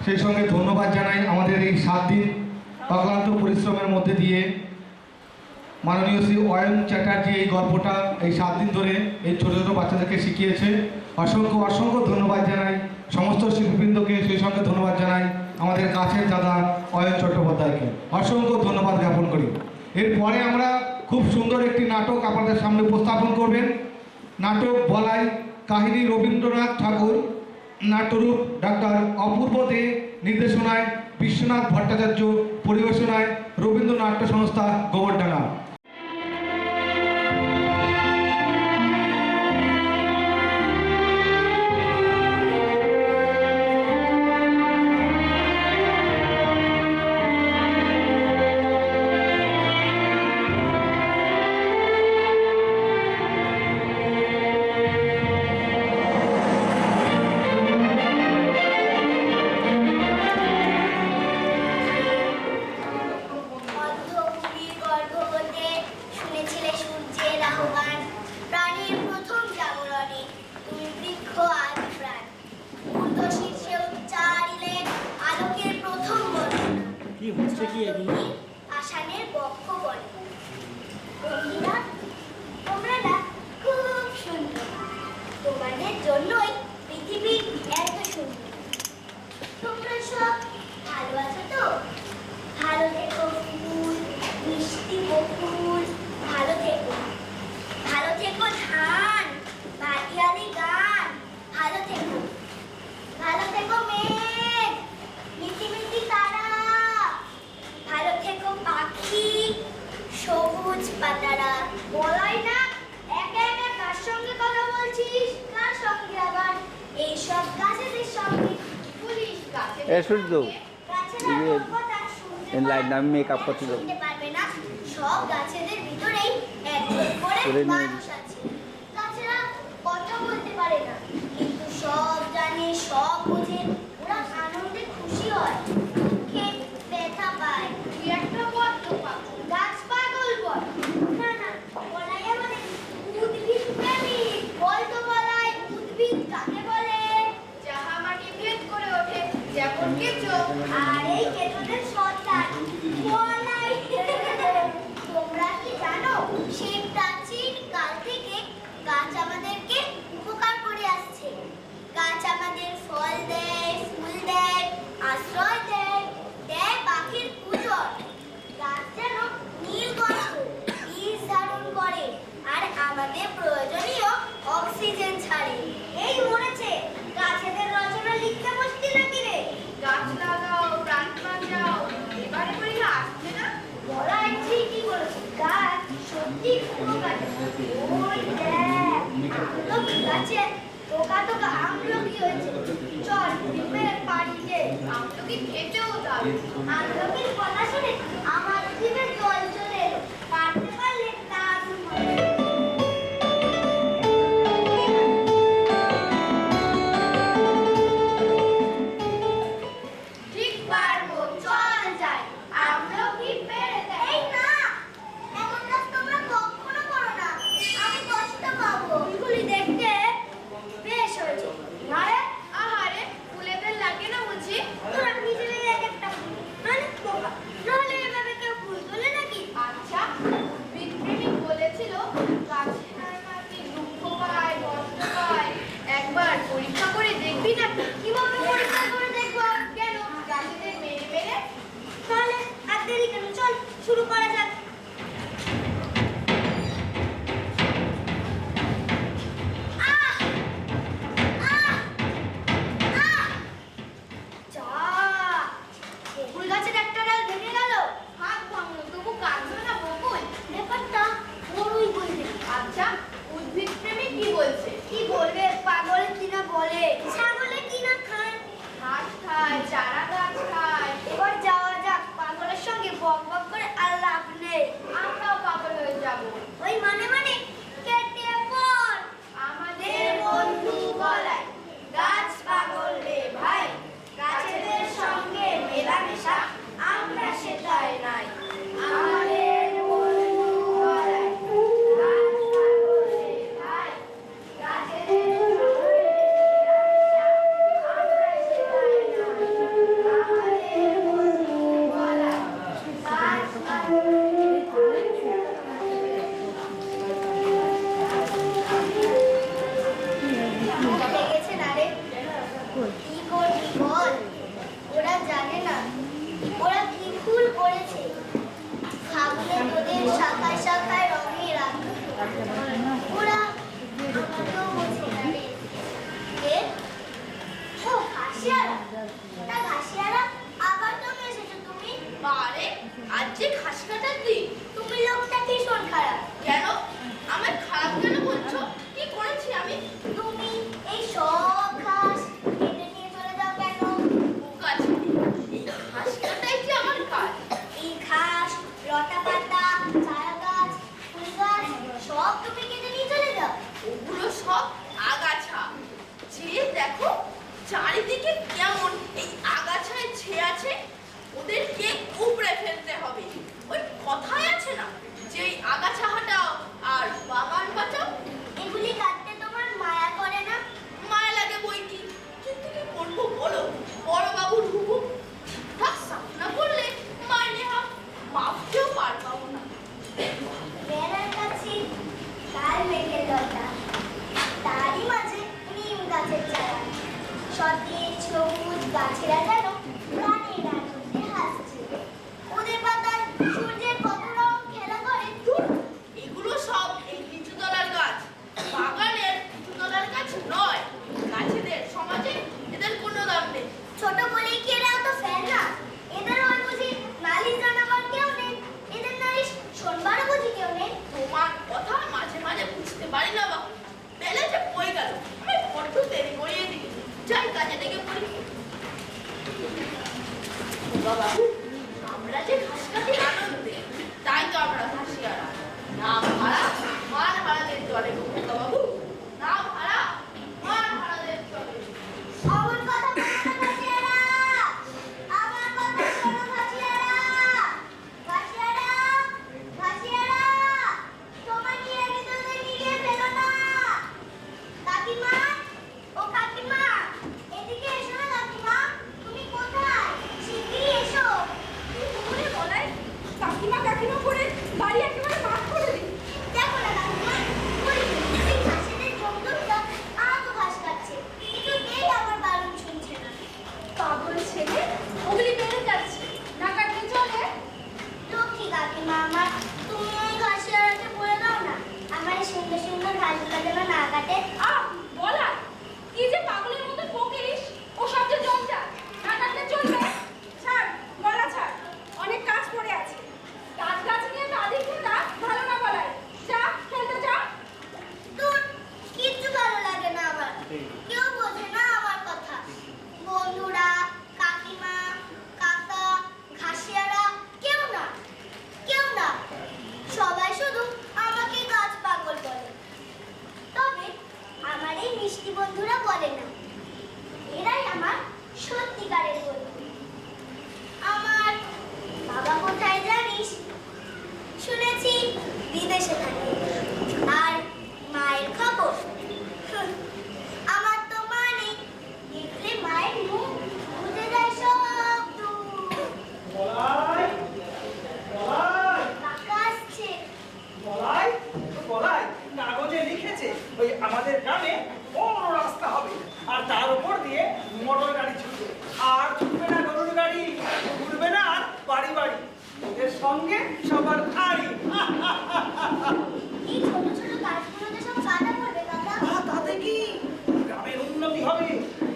সেই সঙ্গে ধন্যবাদ জানাই আমাদের এই 7 দিন অক্লান্ত পরিশ্রমের মধ্যে দিয়ে মাননীয় শ্রী অয়ন চ্যাটার্জি এই গল্পটা এই 7 দিন ধরে এই ছোটো ছোটো বাচ্চাদেরকে শিখিয়েছে। অসংখ্য অসংখ্য ধন্যবাদ জানাই সমস্ত শিল্পীবৃন্দকে, সেই সঙ্গে ধন্যবাদ জানাই আমাদের কাছের দাদা অয়ন চট্টোপাধ্যায়কে, অসংখ্য ধন্যবাদ জ্ঞাপন করি। এরপরে আমরা খুব সুন্দর একটি নাটক আপনাদের সামনে উপস্থাপন করবেন। নাটক বলাই কাহিনী রবীন্দ্রনাথ ঠাকুর, নাট্যরূপ ডাক্তার অপূর্ব দে, নির্দেশনায় বিশ্বনাথ ভট্টাচার্য, পরিবেশনায় রবীন্দ্র নাট্য সংস্থা গোবরডাঙ্গা। অর্ধভূমির গর্ভবতে শুনেছিলে সূর্যের আহ্বান, প্রাণীর প্রথম জাগরণে তুমি বৃক্ষ আদি প্রাণ। ঊর্ধ্ব শীর্ষে উচ্চারিলে আলোকের প্রথম বর্ণনা, তুমি আষাঢ়ের বক্ষ বলে। বন্ধুরা, তোমরা না খুব সুন্দর, তোমাদের জন্যই পৃথিবী এত সুন্দর। তোমরা সব ভালো আছো তো? ভালো থেকো ফুল, মিষ্টি বকুল, ভালো থেকো। ভালো থেকো ধান, ভাটিয়ালি গান, ভালো থেকো। ভালো থেকো মেঘ, মিটি মিটি তারা, ভালো থেকো পাখি, সবুজ পাতারা। বলাই না একা একা কার সঙ্গে কথা বলছিস, কার সঙ্গে আবার এইসব গাছেদের সঙ্গে পুলিশ গাছে সূর্য লাইট আমি মেকআপ করছিল। সব গাছেদের ভিতরেই একজন করে মানুষ আছে। গাছেরা কথা বলতে পারে না, কিন্তু সব জানে, সব বোঝে। ওরা আনন্দে খুশি হয়, দুঃখে ব্যথা পায়। তুই একটা বদ্ধ পাগল, গাছ পাগল বল। না না, বলাই আমাদের উদ্ভিদ প্রেমিক। বল তো বলাই, উদ্ভিদ কাকে বলে? যাহা মাটি ভেদ করে ওঠে, যেমন কেঁচো। আর এই কেঁচোদের সন্তান বলাই। তোমরা কি জানো, সেই প্রাচীন কাল থেকে গাছ আমাদেরকে উপকার করে আসছে। গাছ আমাদের ফল দেয়, ফুল দেয়, আশ্রয় দেয়, দেয় পাখির পূজন। গাছ যেন নীলকণ্ঠ, বীজ ধারণ করে আর আমাদের প্রয়োজনীয় অক্সিজেন ছাড়ে। এই মরেছে, গাছেদের রচনা লিখতে বসতি নাকি রে? গাছ লাগাও, প্রাণ বাঁচাও, এবারে পরীক্ষা আসছে না? বলাই ঠিকই বলেছে, গাছ সত্যি উপকারী। ওই দেখ, আমলকি গাছে টোকা টোকা আমলকি হয়েছে। চল ডিমের বাড়িতে আমলকি খেতেও যাবে। আমলকির কথা শুনে আমার জিভে জল চলে এলো। পারতে পারলে দারুণ হবে। ঠিক পারবো, চল যাই। আমলকি পেড়ে দেয়। এই না, এমন কাজ তোমরা কখনো করো না, আমি কষ্ট পাবো। ফুলগুলি দেখতে বেশ হয়েছে। আরে আহারে, ফুলেদের লাগে না বুঝি? তোরা নিজের এক একটা ফুল, মানে পোকা, নাহলে এভাবে কেউ ফুল তোলে নাকি? আচ্ছা, বিপ্রেমিক বলেছিল গাছে নাকি দুঃখ পায়, কষ্ট পায়। একবার পরীক্ষা করে দেখবি না? কিভাবে পরীক্ষা করে দেখবো? কেন, গাছেদের মেরে মেরে? তাহলে আর দেরি কেন, চল শুরু করা যাক। আহ! আহ! আহ! যা! বকুল গাছের একটা ডাল ভেঙে গেল। হাত ভাঙলো, তবু কাঁদলো না বকুল। ব্যাপারটা বড়ই বলবে। আচ্ছা, উদ্ভিদ প্রেমিক কি বলছে? কি বলবে, পাগল কিনা বলে। ছাগলে কিনা খায়, ঘাস খায়, চারা গাছ খায়। এবার যাওয়া যাক, পাগলের সঙ্গে বক বক করে আর লাভ নেই। বাবারে, আজ যে ঘাস কাটার দিন। তুমি লোকটা ভীষণ খারাপ। কেন? আমার খারাপ কেন বলছো? কি করেছি আমি? তুমি এই সব ঘাস কেটে নিয়ে চলে যাও কেন? গাছে এই ঘাস কাটাই কি আমার কাজ? এই ঘাস, লতা পাতা, চারা গাছ, ফুল গাছ সব তুমি কেটে নিয়ে চলে যাও? ওগুলো সব আগাছা। যে দেখো চারিদিকে কেমন এই আগাছায় ছেয়ে আছে, ওদেরকে উপড়ে ফেলতে হবে। ওই কথাই আছে না যে এই আগাছা হাটাও আর বাগান বাঁচাও। এগুলি কাটতে তোমার মায়া করে না? মায়া লাগে বই কি, কিন্তু কি করবো বলো, বড় বাবুর হুকুম। ঠিকঠাক সাফ না করলে মাইনে মাপতেও পারবো না। বেড়ার কাছে কাল মেঘের লতা, তারই মাঝে নিম গাছের চারা, সতেজ সবুজ গাছেরা যেন প্রাণের আনন্দে হাসছে। ওদের পাতায় সূর্যের কত রং খেলা করে। এগুলো সব এই লিচুতলার গাছ, বাগানের লিচুতলার গাছ নয়। গাছেদের সমাজে এদের কোনো দাম নেই। ছোট বলেই কি এরা তো ফ্যান না? এদের হয় বুঝি নালিশ জানাবার কেউ নেই, এদের নালিশ শোনবারও বুঝি কেউ নেই। তোমার কথা মাঝে মাঝে বুঝতে পারি না বাবা। বেলা যে বই গেল, আমি বড্ড দেরি করিয়ে দিই। যাই কাজে লেগে পড়ি। বাবা, আমরা যে ঘাস কাটি আনন্দে, তাই তো আমরা ঘাসিয়ারা। নাম হারা মান হারাদের চলে বাবু, নাম হারা মান হারাদের চলে। আমার কথা শোনো ঘাসিয়ারা, আমার কথা শোনো ঘাসিয়ারা। ঘাসিয়ারা, ঘাসিয়ারা, তোমায় নিয়ে ভিতরে নিয়ে ফেলো না। কাকিমা, ও কাকিমা, এদিকে এসো না কাকিমা। তুমি কোথায়? শিগগিরই এসো। তুমি বলাই কাকিমা কাকিমা করে বাড়ি একেবারে মাঠ করে দিই। দেখো না কাকিমা, ওই ঘাসেদের জমজমটা আজ ঘাস কাটছে, কিছুতেই আমার বারণ শুনছে না। পাগল ছেলে, ওগুলি বেড়ে যাচ্ছে, না কাটলে চলে? লক্ষ্মী কাকিমা আমার, তুমি ওই ঘাসিয়ারাকে বলে দাও না আমার এই সুন্দর সুন্দর ঘাসগুলো যেন না কাটে। বলা কি যে পাগলের মতো বকিস, ও সব যে জমটা না কাটলে চলবে? ছাড়, বলা ছাড়, অনেক কাজ পড়ে আছে। কাজ গাছ নিয়ে দাদি খেতা ভালো না বলায়, যা খেলতে যা। তোর কিচ্ছু ভালো লাগে না আমার, কেউ বোঝে না আমার কথা। বন্ধুরা, কাকিমা, কাকা, ঘাসিয়ারা কেউ না, কেউ না, সবাই শুধু আমাকে গাছ পাগল বলে। তবে আমার এই মিষ্টি বন্ধুরা বলে না, এরাই আমার সত্যিকারের বন্ধু। আমার বাবা কোথায় জানিস? শুনেছি বিদেশে থাকে। আর মায়ের খবর? আমার তো মা নেই, দেখলে মায়ের মুখ বুঝে যায় সব দূর। বলাই, বলাই, কাকা আসছে। বলাই, বলাই, কাগজে লিখেছে ওই আমাদের গ্রামে বড় রাস্তা হবে, আর তার উপর দিয়ে মোটর গাড়ি ছুটবে। আর ছুটবে না গরুর গাড়ি, ঘুরবে না আর বাড়ি বাড়ি, ওদের সঙ্গে সবার আড়ি। এই ছোট ছোট গাছগুলোতে সব কাটা পড়বে কাকা। তাতে কি গ্রামের উন্নতি হবে।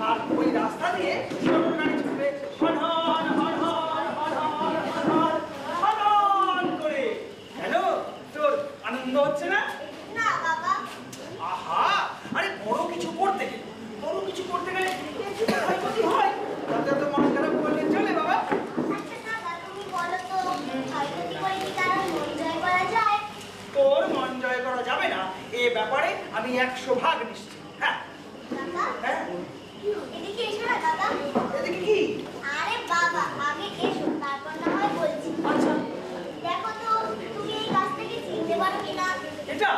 আর ওই রাস্তা দিয়ে মোটর গাড়ি ছুটবে হন হন হন হন হন হন হন হন হন হন করে। কেন, তোর আনন্দ হচ্ছে না? না বাবা। আহা, আরে বড় কিছু করতে গেলে, বড় কিছু করতে গেলে একটু ক্ষয়ক্ষতি হয়, তাতে তো মন খারাপ করলে চলে বাবা। আচ্ছা কাকা, তুমি বলো তো ক্ষয়ক্ষতি করে কি তারা মন জয় করা যায়? তোর মন জয় করা যাবে না এ ব্যাপারে আমি 100% নিশ্চিত। হ্যাঁ কাকা, হ্যাঁ, এদিকে এসো না কাকা। এদিকে কি? আরে বাবা, আগে এসো, তারপর না হয় বলছি। আচ্ছা, দেখো তো তুমি এই গাছটাকে চিনতে পারো কিনা। এটা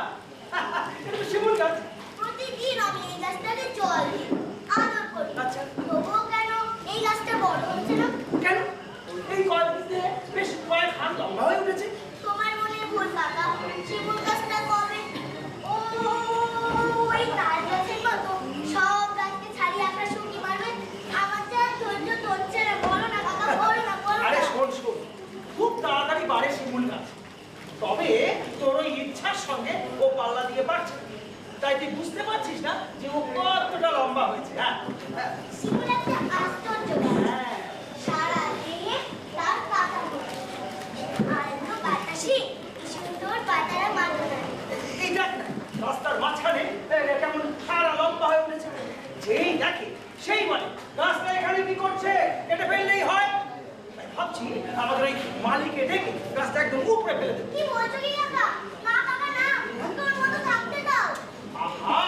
এটা তো শিমুল গাছ। প্রতিদিন আমি এই গাছটাকে জল দিই, আদর করি। আচ্ছা। তবুও কেন এই গাছটা বড় হচ্ছে না? কেন, এই কয়েকদিনে বেশ কয়েক হাত লম্বা হয়ে উঠেছে। তোমার মনে ভুল কাকা, শিমুল গাছটা কবে ওই তাল গাছের মতো সব গাছকে ছাড়িয়ে আমরা শুকি মারবে। আমার যা ধৈর্য ধরছে না। বলো না কাকা, বলো না, বলো আরে না। শোন শোন, খুব তাড়াতাড়ি বাড়ে শিমুল গাছ, তবে তোর ওই ইচ্ছার সঙ্গে ও পাল্লা দিয়ে বাড়ছে। তাই তুই বুঝতে পারছিস না যে ও কতটা লম্বা হয়েছে। হ্যাঁ শিমুল একটা আশ্চর্য গাছ। হ্যাঁ, সারা দেহে তার পাতা পড়ে। সেই বলে গাছটা এখানে কি করছে, এটা ফেললেই হয়। তাই ভাবছি আমাদের এই মালিকে ডেকে গাছটা একদম উপরে ফেলে দেবে। কি বলছো কি কাকা? না কাকা না, তোর মতো থাকতে দাও। আহা,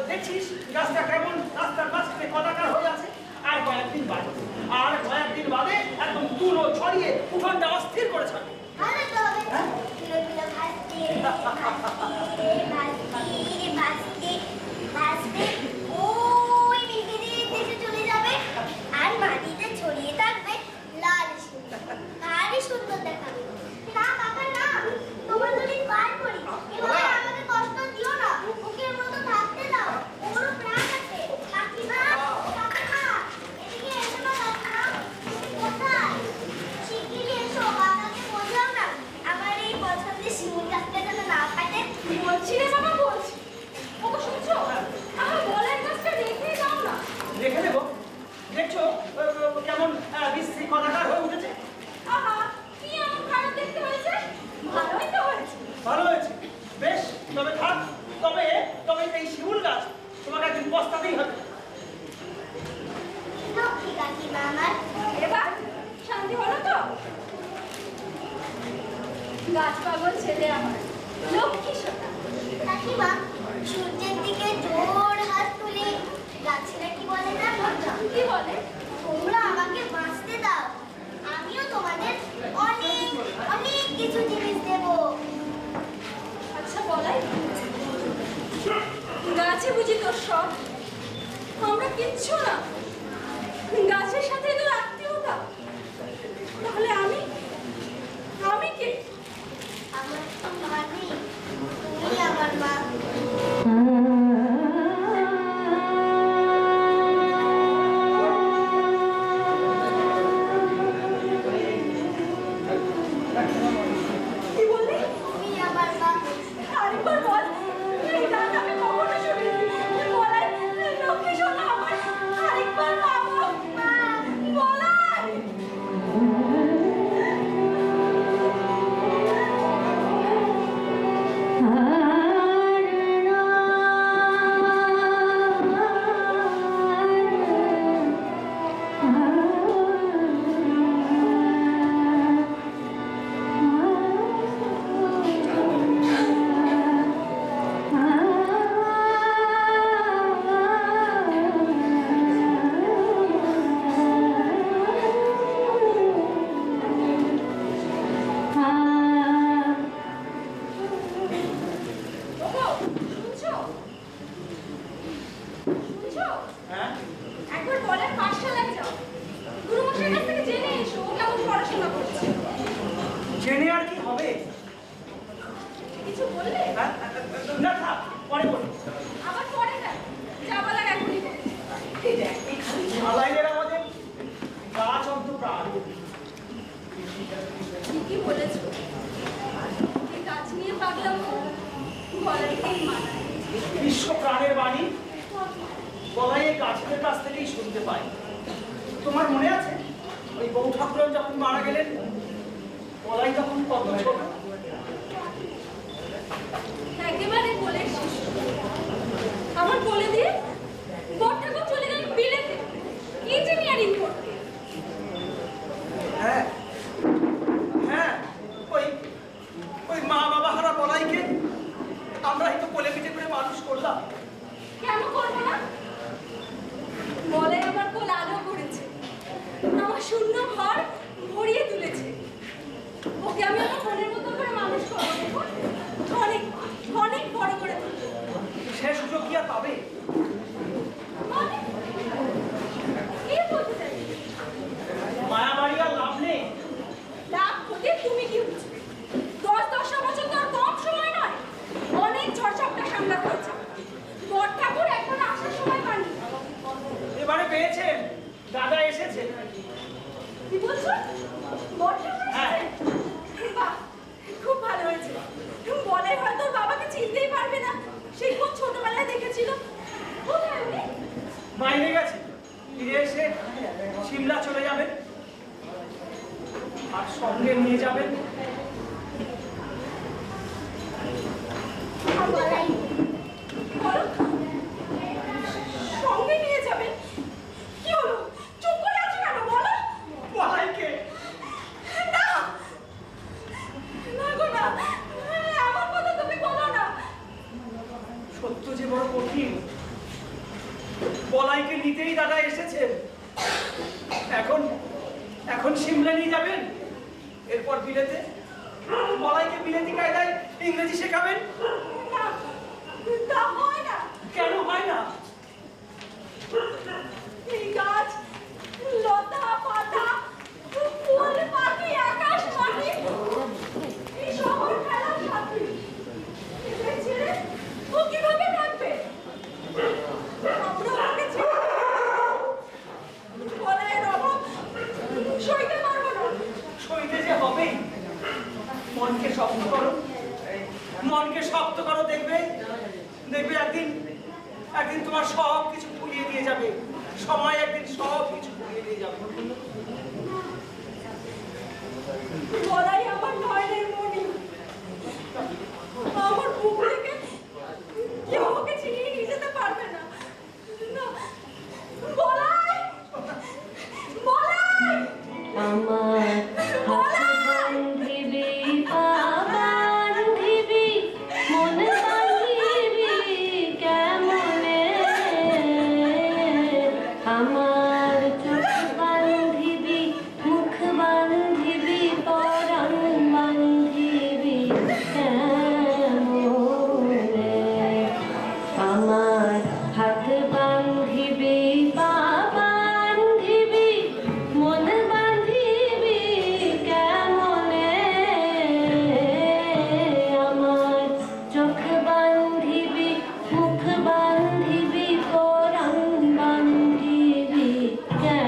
দেখছিস গাছটা কেমন রাস্তার মাঝখানে কদাকার হয়ে আছে। আর কয়েকদিন বাদে একদম তুলো ছড়িয়ে উঠোনটা অস্থির করে ছাড়বে। ভালো তো হবে। কিলো কিলো ভাসতে ভাসতে ভাসতে ভাসতে ভাসতে ওই বিকেলের দেশে চলে যাবে আর মাটিতে ছড়িয়ে থাকবে লাল সুন্দর। ভারী সুন্দর দেখাবে। না কাকা না, তোমার যদি পার করি এবার আমাকে কষ্ট দিও না, ওকে মতো থাকতে দাও। ওরও প্রাণ আছে। কাকিমা কাকিমা এদিকে এসো না কাকিমা, তুমি কোথায়? শিগগিরই এসো, বাবাকে বললাম না আমার এই পছন্দের শিমুল গাছটা যেন না কাটে। বলছি রে বাবা বলছি। ওকে শুনছো? আমার বলার গাছটা রেখেই দাও না। রেখে দেবো। দেখছো কেমন বিশ্রী কদাকার হয়ে উঠেছে। আহা, কি এমন খারাপ দেখতে হয়েছে? ভালোই তো হয়েছে। ভালো হয়েছে, বেশ, তবে থাক। তবে এই শিমুল গাছ তোমাকে একদিন পস্তাতেই হবে। লক্ষ্মী কাকিমা আমার। এবার শান্তি হলো তো? গাছ পাগল ছেলে আমার, লক্ষ্মী সোনা। কাকিমা সূর্যের দিকে জোর হাত তুলে গাছেরা কি বলে জানো? কি বলে? তোমরা আমাকে বাঁচতে দাও, আমিও তোমাদের অনেক অনেক কিছু জিনিস দেব। আচ্ছা বলাই, গাছে বুঝি তোর সব? আমরা কিচ্ছু না, গাছের সাথে তোর আত্মীয়তা। তাহলে আমি কে? আমার তো মা নেই, তুমি আমার মা। কি বললি? তুমি আমার মা। আরেকবার বল। এই গান আমি কখনো শুনিনি। বলাই, লক্ষ্মী সোনা আমার, আরেকবার মা বল। মা, বলাই। ওগো, শুনছো? শুনছো? হ্যাঁ, একবার বলের পাঠশালায় যাও, গুরুমশাইয়ের কাছ থেকে জেনে এসো ও কেমন পড়াশোনা করছে। জেনে আর কি হবে? কিছু বললে? হ্যাঁ, না থাক, পরে বলি। আবার পরে না, যা বলার এখনই বলো। এই দেখ, এই খালি ঝালাইয়ের আমাদের গাছ অন্তপ্রাণ। ঠিকই বলেছো, এই গাছ নিয়ে পাগলাম বলাইকেই মানায়। বিশ্ব প্রাণের বাণী বলাই এই গাছের কাছ থেকেই শুনতে পাই। তোমার মনে আছে ওই বউ ঠাকুরন যখন মারা গেলেন, বলাই তখন কত ছোট? একেবারে বলে শিশু। আমার বলে দিয়ে বড় ঠাকুর চলে গেলেন বিলেতে ইঞ্জিনিয়ারিং করতে। হ্যাঁ হ্যাঁ, ওই মা বাবা হারা বলাইকে আমরাই তো কোলে পিঠে করে মানুষ করলাম। কেন করবো না? বলে আমার কোল আলো করেছে, আমার শূন্য ঘর ভরিয়ে তুলেছে। ওকে আমি আমার মনের মতো করে মানুষ করবো, দেখুন অনেক অনেক বড় করে তুলবো। সে সুযোগ কি আর পাবে? মানে কি বলতে চাইছি? মায়াবাড়ি আর লাভ নেই। লাভ হতে তুমি কি বুঝবে? 10-10 বছর তো আর কম সময় নয়, অনেক ঝড়ঝাপটা সামলাতে হয়েছে। বড় ঠাকুর এখন আসার সময় পাননি। এবারে পেয়েছেন, দাদা এসেছে। কি বলছো? বড় ঠাকুর হ্যাঁ। এসেছে? বাহ, খুব ভালো হয়েছে। বলাই হয়তো ওর বাবাকে চিনতেই পারবে না, সেই খুব ছোটবেলায় দেখেছিল। কোথায় উনি? বাইরে গেছে, ফিরে এসে সিমলা চলে যাবেন আর সঙ্গে নিয়ে যাবেন বলাই, বলো, সঙ্গে নিয়ে যাবেন? বিলেতি কায়দায় ইংরেজি শেখাবেন? না, তা হয় না। কেন হয় না? এই গাছ, লতা, পাতা, ফুল, পাখি, আকাশ, মাটি, এই শহর খেলার সাথী, এদের ছেড়ে ও কিভাবে থাকবে? আমরা ওকে ছেড়ে বলাইয়ের অভাব সইতে পারবো না। সইতে যে হবেই। মনকে শক্ত করো, মনকে শক্ত করো, দেখবে দেখবে একদিন তোমার সব কিছু ভুলিয়ে দিয়ে যাবে। সময় একদিন সব কিছু ভুলিয়ে দিয়ে যাবে। বলাই আমার নয়নের মণি, আমার বুক থেকে কেউ ওকে ছিনিয়ে নিয়ে যেতে পারবে না। না, বলাই, বলাই, আমার হাত বান্ধিবি, পা বান্ধিবি, মন বান্ধিবি কেমনে? আমার চোখ বান্ধিবি, মুখ বান্ধিবি, পরাণ বান্ধিবি কেমনে? আমার হাত বান্ধিবি, পা বান্ধিবি, মন বান্ধিবি কেমনে? আমার চোখ বান্ধিবি, মুখ বান্ধিবি, পরাণ বান্ধিবি কেমনে?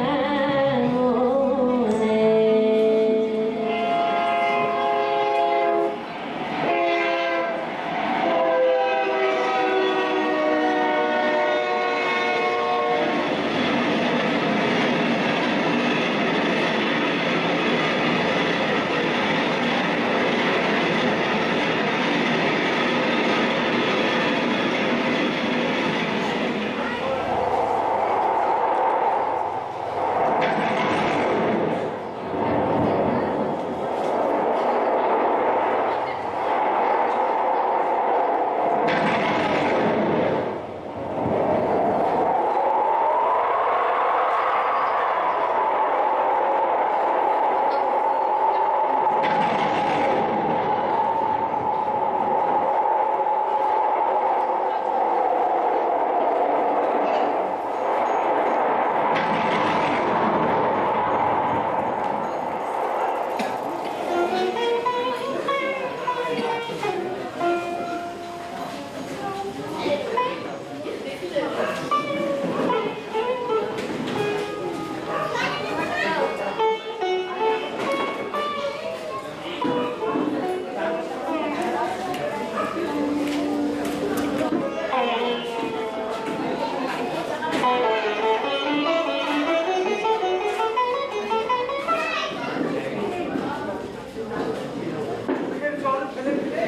চোখের জল ফেলে ফেলে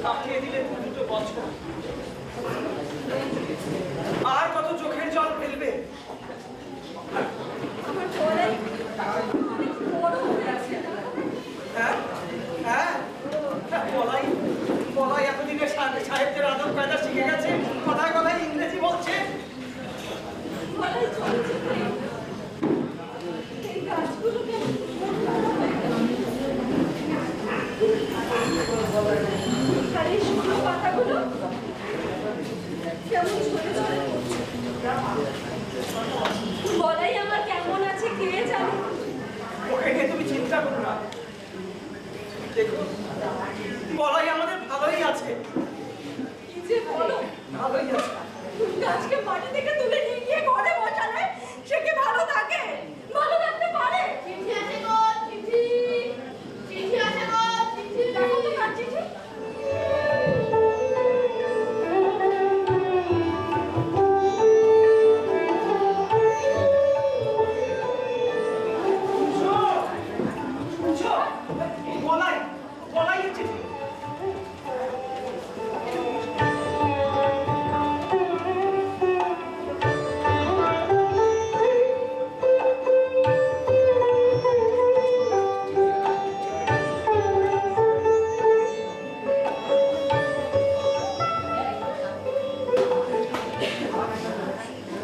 কাটিয়ে দিলে দুটো বছর। আর কত চোখের জল ফেলবে? আমার বলাই অনেক বড় হয়ে আছে। হ্যাঁ হ্যাঁ, বলাই বলাই এতদিনে সাহেবদের আদব কায়দা শিখে গেছে, কথায় কথায় ইংরেজি বলছে। বলাই চলছে এই গাছগুলোকে আর এই শুকনো পাতাগুলো কেমন ঝরে ঝরে পড়ছে। বলাই আমার কেমন আছে কে জানে। ওকে নিয়ে তুমি চিন্তা করো না, দেখো বলাই আমাদের ভালোই আছে, কি যে বলো, ভালোই আছে। গাছকে মাটি থেকে তুলে নিয়ে গিয়ে ঘরে বসালে সে কি ভালো থাকে? ভালো থাকতে পারে? চিঠি আছে গো, চিঠি, চিঠি আছে গো, চিঠি। দেখো তো কার চিঠি। শুনছো? বলাই চিঠি।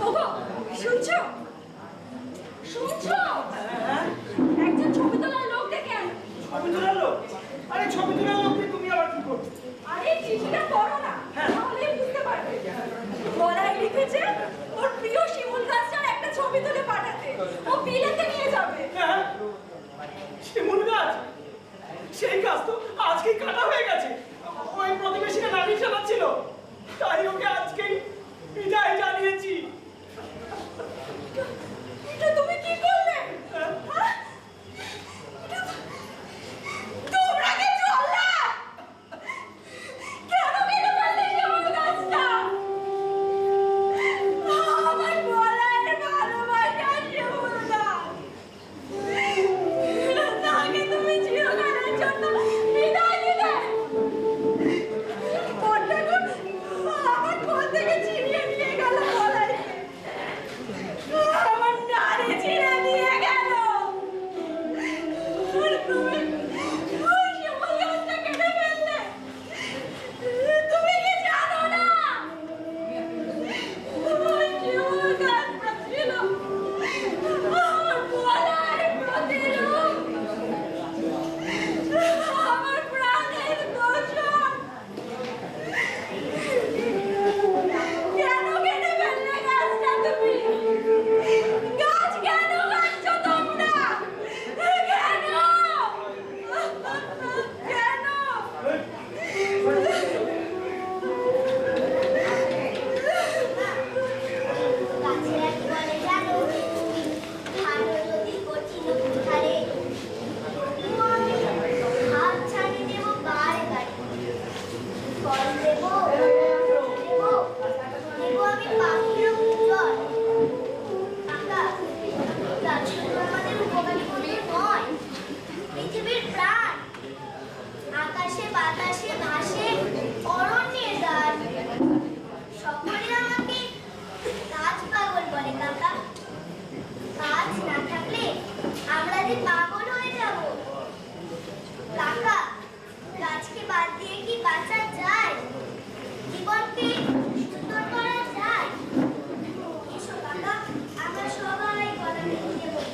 ওগো, শুনছো? শুনছো? হ্যাঁ, একজন ছবি তোলার লোক ডেকে আনো। আজকেই কাটা হয়ে গেছে। ওই প্রতিবেশীরা নালিশ চালাচ্ছিল, তাই ওকে আজকেই বিদায় জানিয়েছি। এটা তুমি কি করলে? হ্যাঁ? তোমরা কি চললা? কেন কেন ফেললে আমার গাছটা? আমার বলার ভালোবাসা শিমুল গাছ। তাকে তুমি চিরকালের জন্য বিদায় দিলে। আমার কোল থেকে ছিনিয়ে নিয়ে গেল বলাইকে। আমার নারী ছিঁড়ে দিয়ে গেল। আর তুমি ওই শিমুল গাছটা কেটে ফেললে। তুমি কি জানো না? ওই শিমুল গাছটা ছিল আমার বলার প্রতিরূপ, আমার প্রাণের দোষর। কেন কেটে ফেললে গাছটা তুমি? গাছ কেন কাটছো তোমরা? কেন? কেন? গাছেরা কি বলে জানো? ভালো যদি কঠিন ধারে হাত ছাড়িয়ে দেবো গায়ে গায়ে, ফল দেবো দেবো আমি পাখির উজ্জ্বল। গাছ শুধু আমাদের উপকারী বন্ধু নয়, পৃথিবীর প্রাণ। আকাশে বাতাসে ভাসে অরণ্যের গাছ। সকলে আমাকে গাছ পাগল বলে কাকা। গাছ না থাকলে আমরা যে পাগল হয়ে যাব। কাকা, গাছকে বাদ দিয়ে কি বাঁচা যায়? জীবনকে সুন্দর করা যায়? এসো কাকা, আমরা সবাই গলা মিলিয়ে বলি।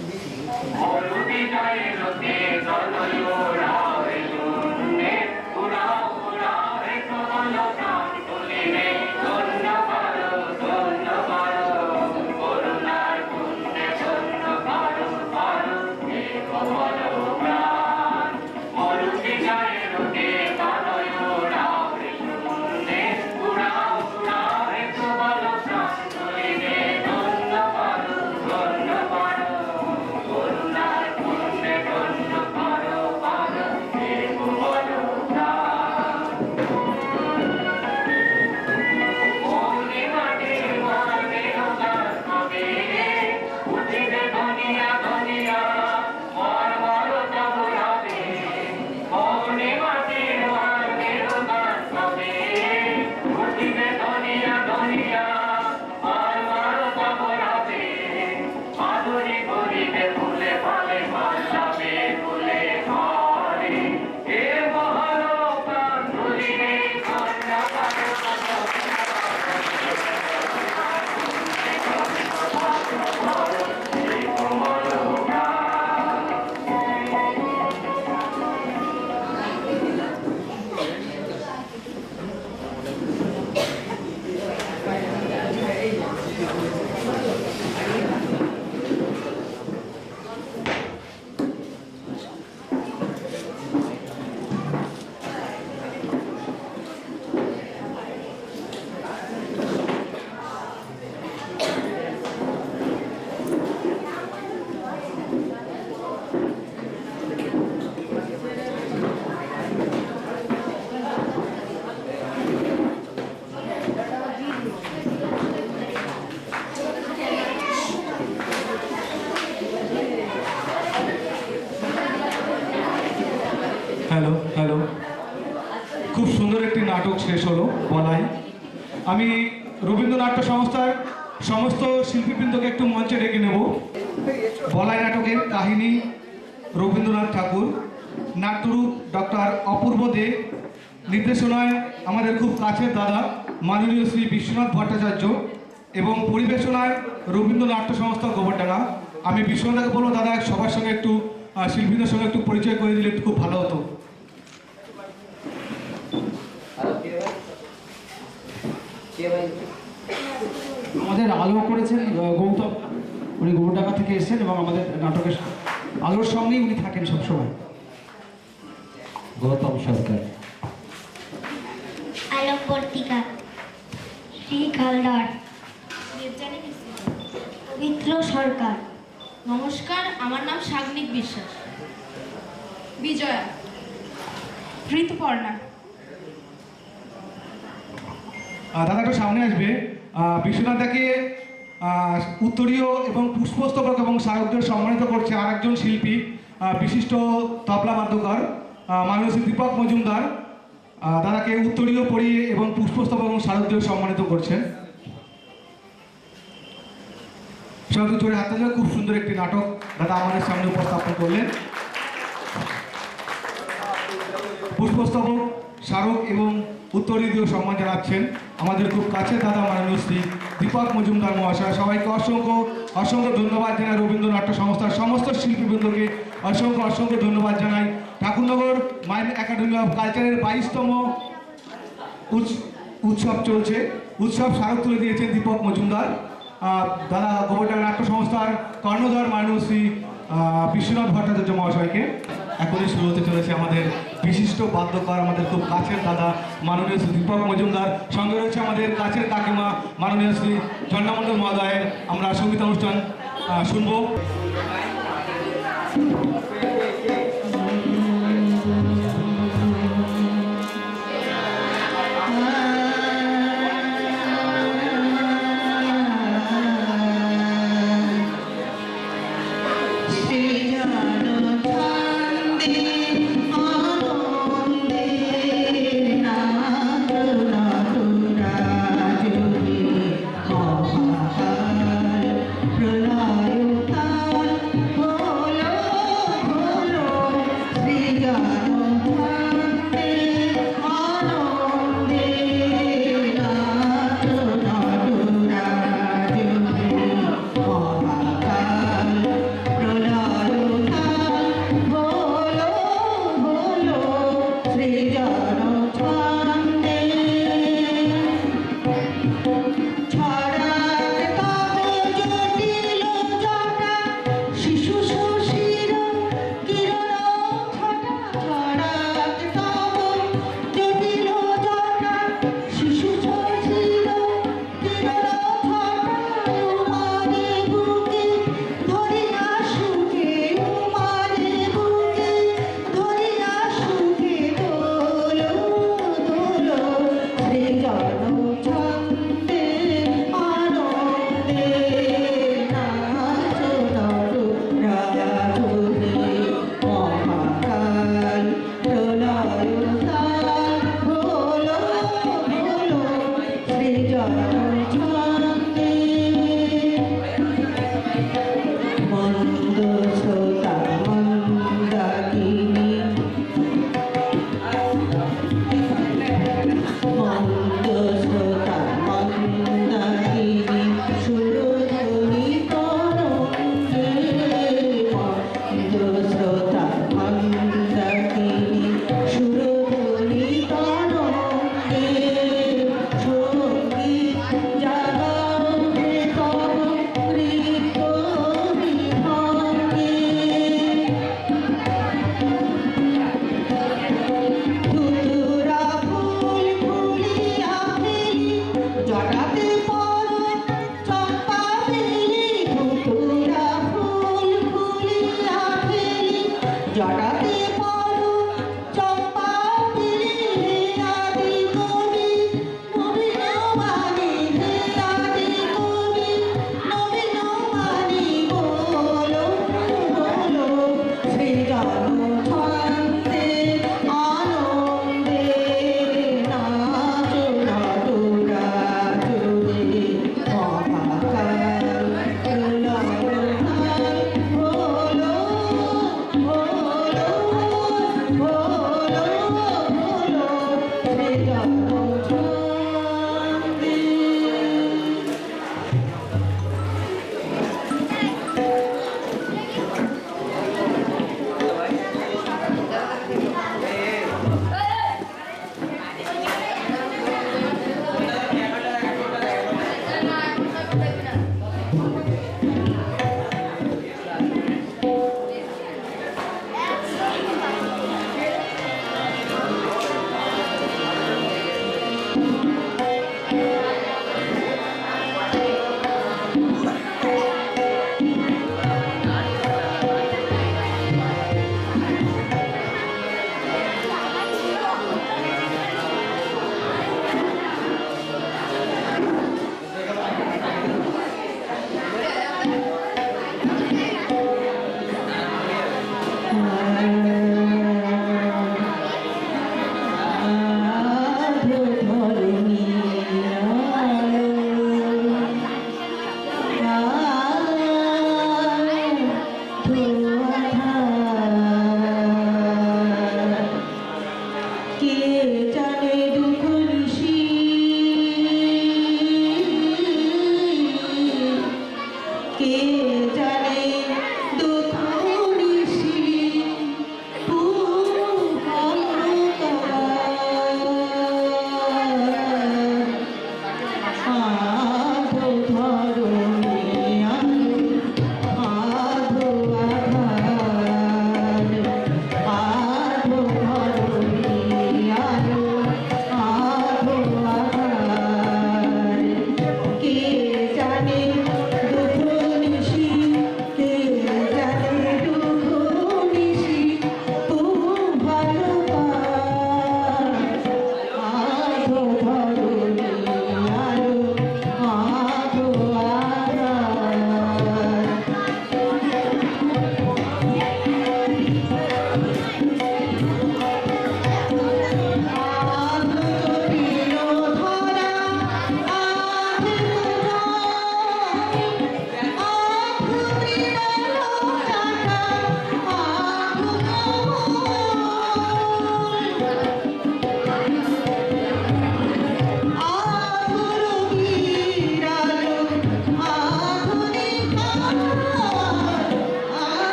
হ্যালো হ্যালো, খুব সুন্দর একটি নাটক শেষ হলো বলাই। আমি রবীন্দ্রনাট্য সংস্থার সমস্ত শিল্পীবৃন্দকে একটু মঞ্চে ডেকে নেব। বলাই নাটকের কাহিনী রবীন্দ্রনাথ ঠাকুর, নাট্যরূপ ডক্টর অপূর্ব দে, নির্দেশনায় আমাদের খুব কাছের দাদা মাননীয় শ্রী বিশ্বনাথ ভট্টাচার্য এবং পরিবেশনায় রবীন্দ্রনাট্য সংস্থা গোবরডাঙ্গা। আমি বিশ্বনাথকে বলবো দাদা সবার সঙ্গে একটু শিল্পীদের সঙ্গে একটু পরিচয় করে দিলে একটু খুব ভালো হতো। আমাদের আলো করেছেন গৌতম, উনি গোবরডাঙ্গা থেকে এসেছেন এবং আমাদের নাটকের আলোর সঙ্গেই উনি থাকেন সবসময়। গৌতম সরকার। আলোক বর্তিকা, শ্রী হালদার, পবিত্র সরকার। নমস্কার, আমার নাম সাগ্নিক বিশ্বাস। বিজয়া, ঋতুপর্ণা। দাদা একটু সামনে আসবে। বিশ্বনাথাকে উত্তরীয় এবং পুষ্পস্তবক এবং সাহিত্যে সম্মানিত করছে আরেকজন শিল্পী, বিশিষ্ট তবলা বাদ্যকার মাননীয় শ্রী দীপক মজুমদার। দাদাকে উত্তরীয় পরিয়ে এবং পুষ্পস্তবক এবং সাহিত্যে সম্মানিত করছেন। সবাই জোরে হাতে ধরে খুব সুন্দর একটি নাটক দাদা আমাদের সামনে উপস্থাপন করলেন। পুষ্পস্তবক, স্মারক এবং উত্তরীয় সম্মান জানাচ্ছেন আমাদের খুব কাছে দাদা মাননীয় শ্রী দীপক মজুমদার মহাশয়। সবাইকে অসংখ্য অসংখ্য ধন্যবাদ জানাই। রবীন্দ্রনাট্য সংস্থার সমস্ত শিল্পীবৃন্দকে অসংখ্য অসংখ্য ধন্যবাদ জানাই। ঠাকুরনগর মাইম একাডেমি অফ কালচারের 22তম উৎসব চলছে। উৎসব স্মারক তুলে দিয়েছেন দীপক মজুমদার। দাদা গোবরডাঙ্গা নাট্য সংস্থার কর্ণধার মাননীয় শ্রী বিশ্বনাথ ভট্টাচার্য মহাশয়কে। এখনই শুরু হতে চলেছে আমাদের বিশিষ্ট বাদ্যকার, আমাদের খুব কাছের দাদা মাননীয় শ্রী দীপক মজুমদার। সঙ্গে রয়েছে আমাদের কাছের কাকিমা মাননীয় শ্রী ঝন্ডামণ্ডল মহোদয়ের। আমরা সঙ্গীত অনুষ্ঠান শুনবো। প্রলয়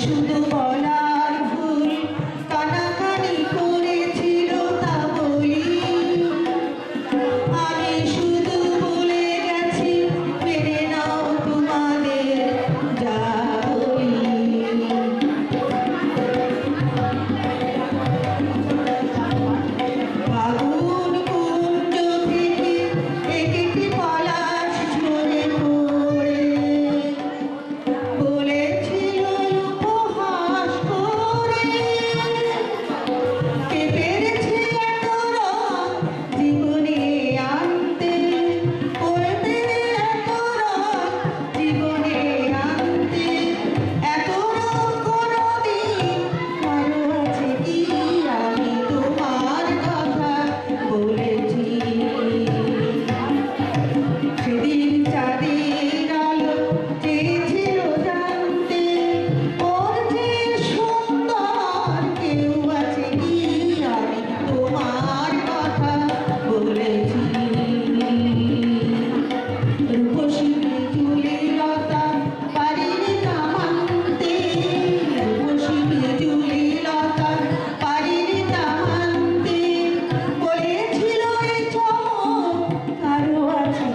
শুধু বলার ভুল কানাকানি করেছিল তা বলি আমি শুধু বলে গেছি মেনে নাও তোমাদের যা বলি ফাগুন কুঞ্জ থেকে একটি পলাশ ঝরে পড়ে বলেছিল উপহাস করে কে পেরেছে এত রং জীবনে আনতে করতে এত রং জীবনে আনতে এত রং কোনোদিন কারো আছে কি আমি তোমার কথা বলেছি সেদিন চাঁদের আলো চেয়েছিল জানতে ওর যে সুন্দর কেউ আছে কি আমি তোমার কথা বলেছি রূপসী চুলিলতা পারিনি তা মানতে রূপসী চুলিলতা পারিনি তা মানতে বলেছিল এই চমক কারো আছে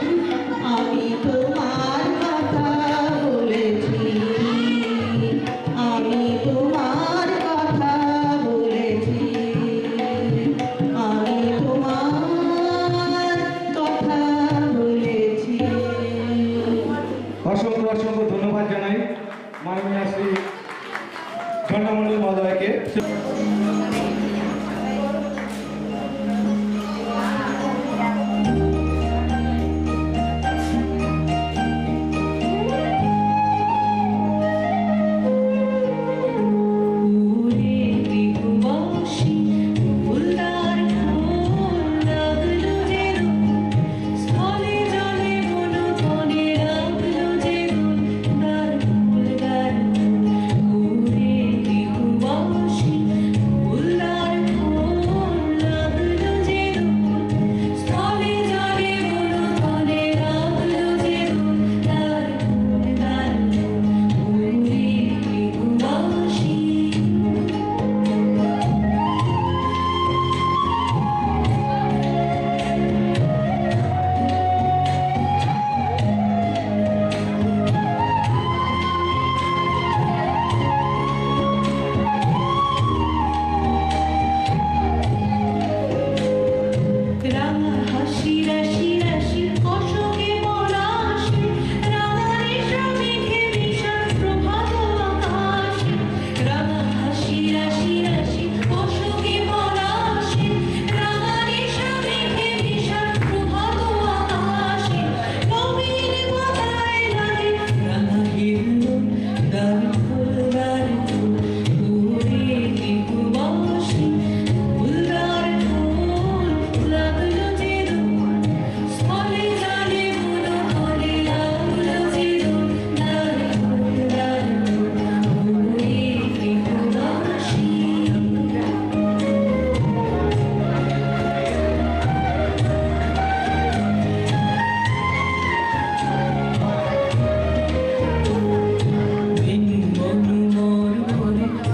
আমি তোমার কথা বলেছি আমি তোমার কথা বলেছি আমি তোমার কথা বলেছি অসংখ্য অসংখ্য ধন্যবাদ জানাই মাননীয় শ্রী ঝন্ডামণ্ডল মহোদয়কে। উরে বিহুবাসী ফুলদার ফুল লাগলো যে স্থলে জলে বনতলে লাগলো যে তার ফুলদার উরে বিহুবাসী ফুলদার ফুল লাগলো যে স্থলে জলে বনতলে লাগলো যে তার ফুলদার উরে বিহুবাসী রাঙা হাসি রাশি রাশি অশোকে পলাশে রাঙা রেশা মেঘে বিশাল প্রভাত আকাশে রাঙা হাসি রাশি রাশি অশোকে পলাশে রাঙা রেশা মেঘে বিশাল প্রভাত আকাশে নবীন পাতায় লাগে রাঙা হিন্দুল দার ফুল দার ফুল উরে বিহুবাসী ফুলদার ফুল লাগলো যে স্থলে জলে বনতলে লাগলো যে দার ফুল দার ফুল উরে বিহুবাসী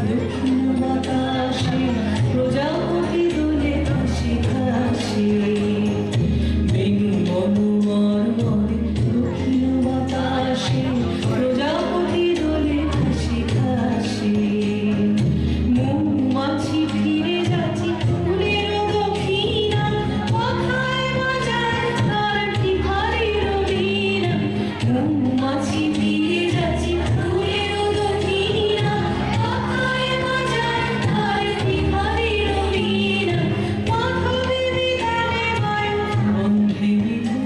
দক্ষিণ বাতাসে প্রজাপতি দোলে হাসি হাসি দক্ষিণ বাতাসে প্রজাপতি দোলে হাসি হাসি মৌমাছি ফিরে যাচ্ছে ফুলের দক্ষিণা কথায় বাজায় তার টিহারের বীণা মৌমাছি ফিরে যাচ্ছে ফুলের দক্ষিণা কথায় বাজায় তার টিহারের বীণা মাধবী বিধানে বায়ু বন্ধে বিধু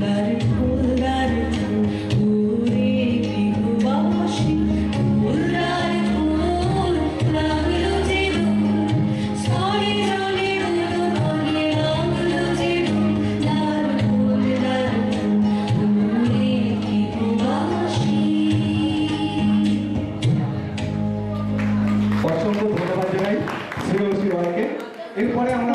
দার ফুল উরে বিহুবাসী ফুলদার ফুল লাগলো যে স্থলে জলে বনতলে লাগলো যে দার ফুল উরে বিহুবাসী অসংখ্য ধন্যবাদ জানাই শ্রেয়সী রয়কে। এরপরে আমরা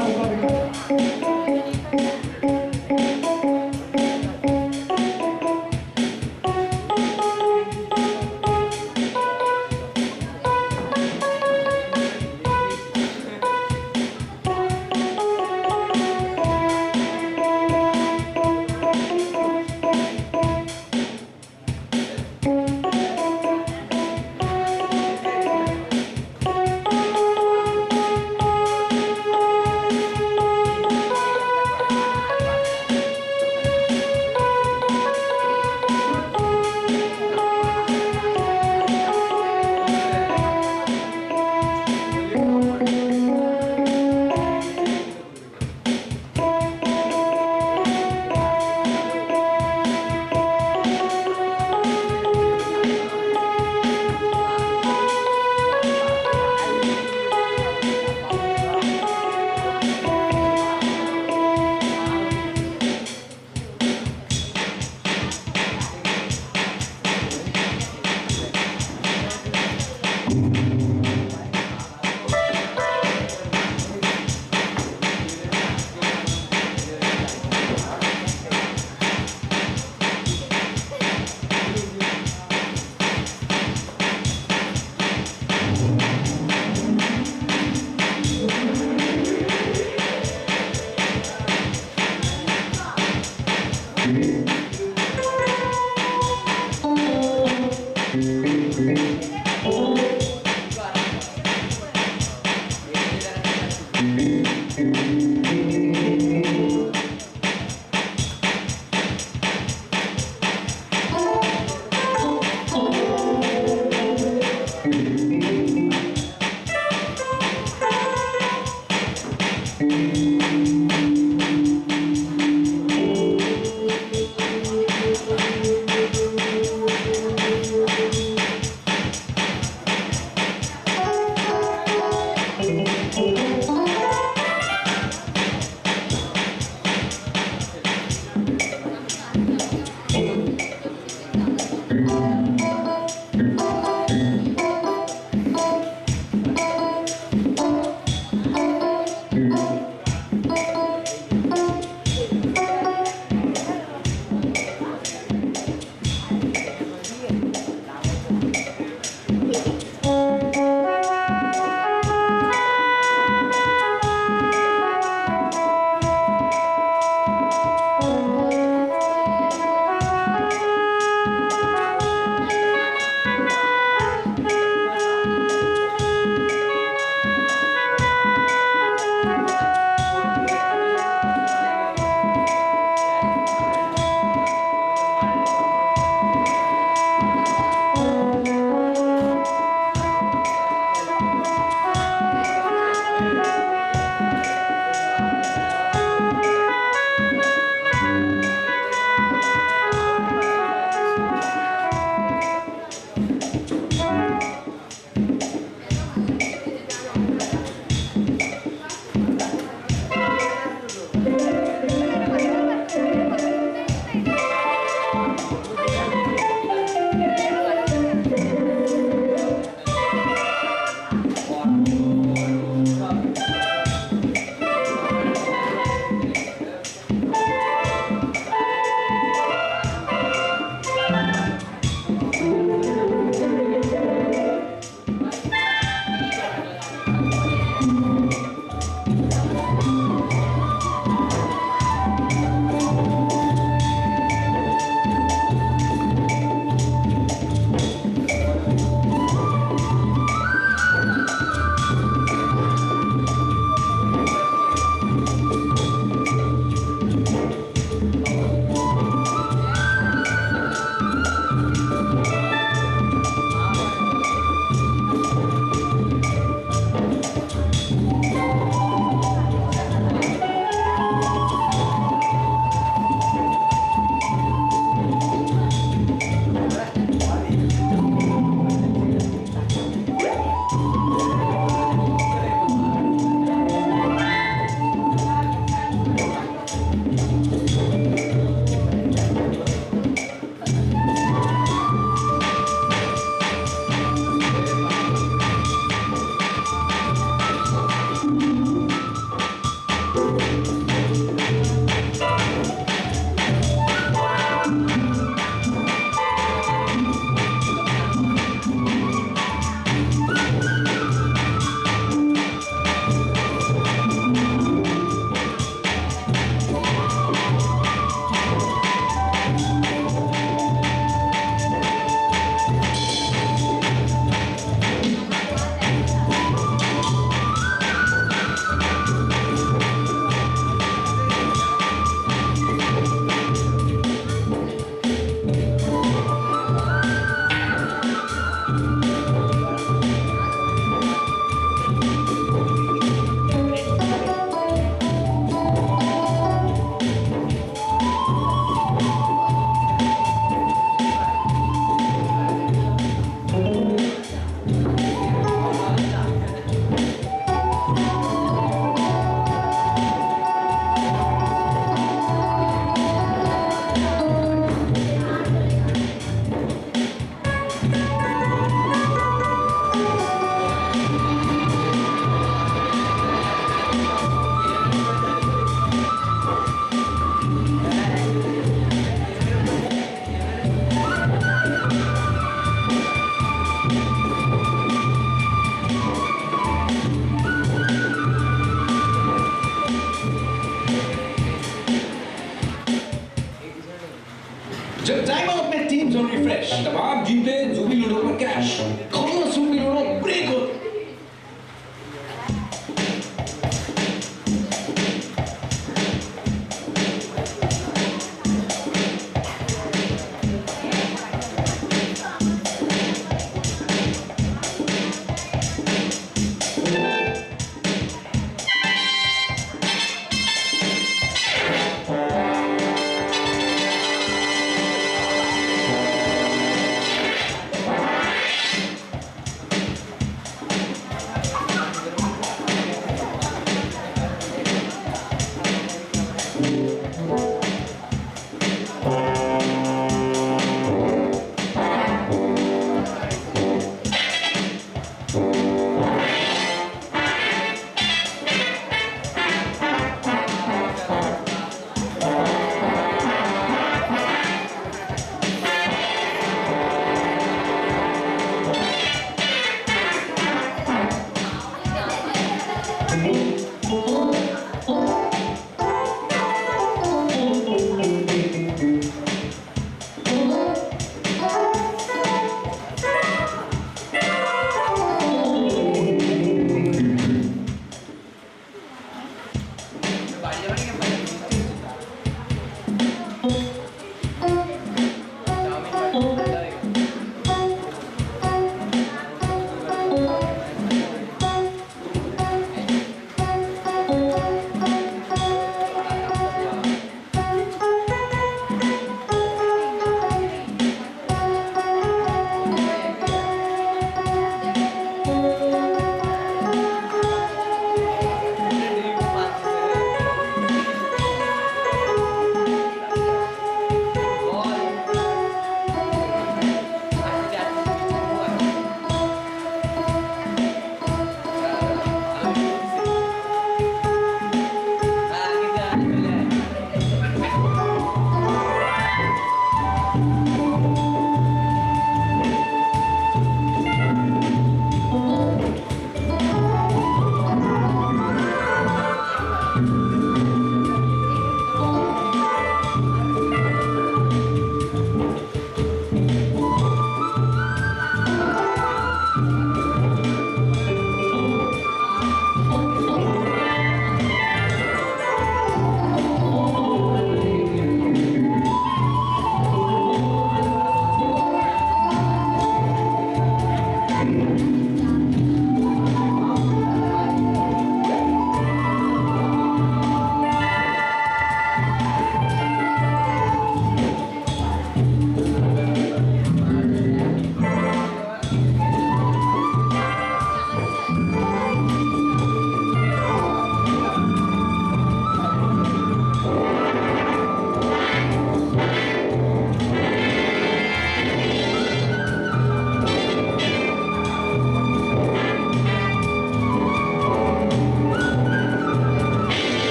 ও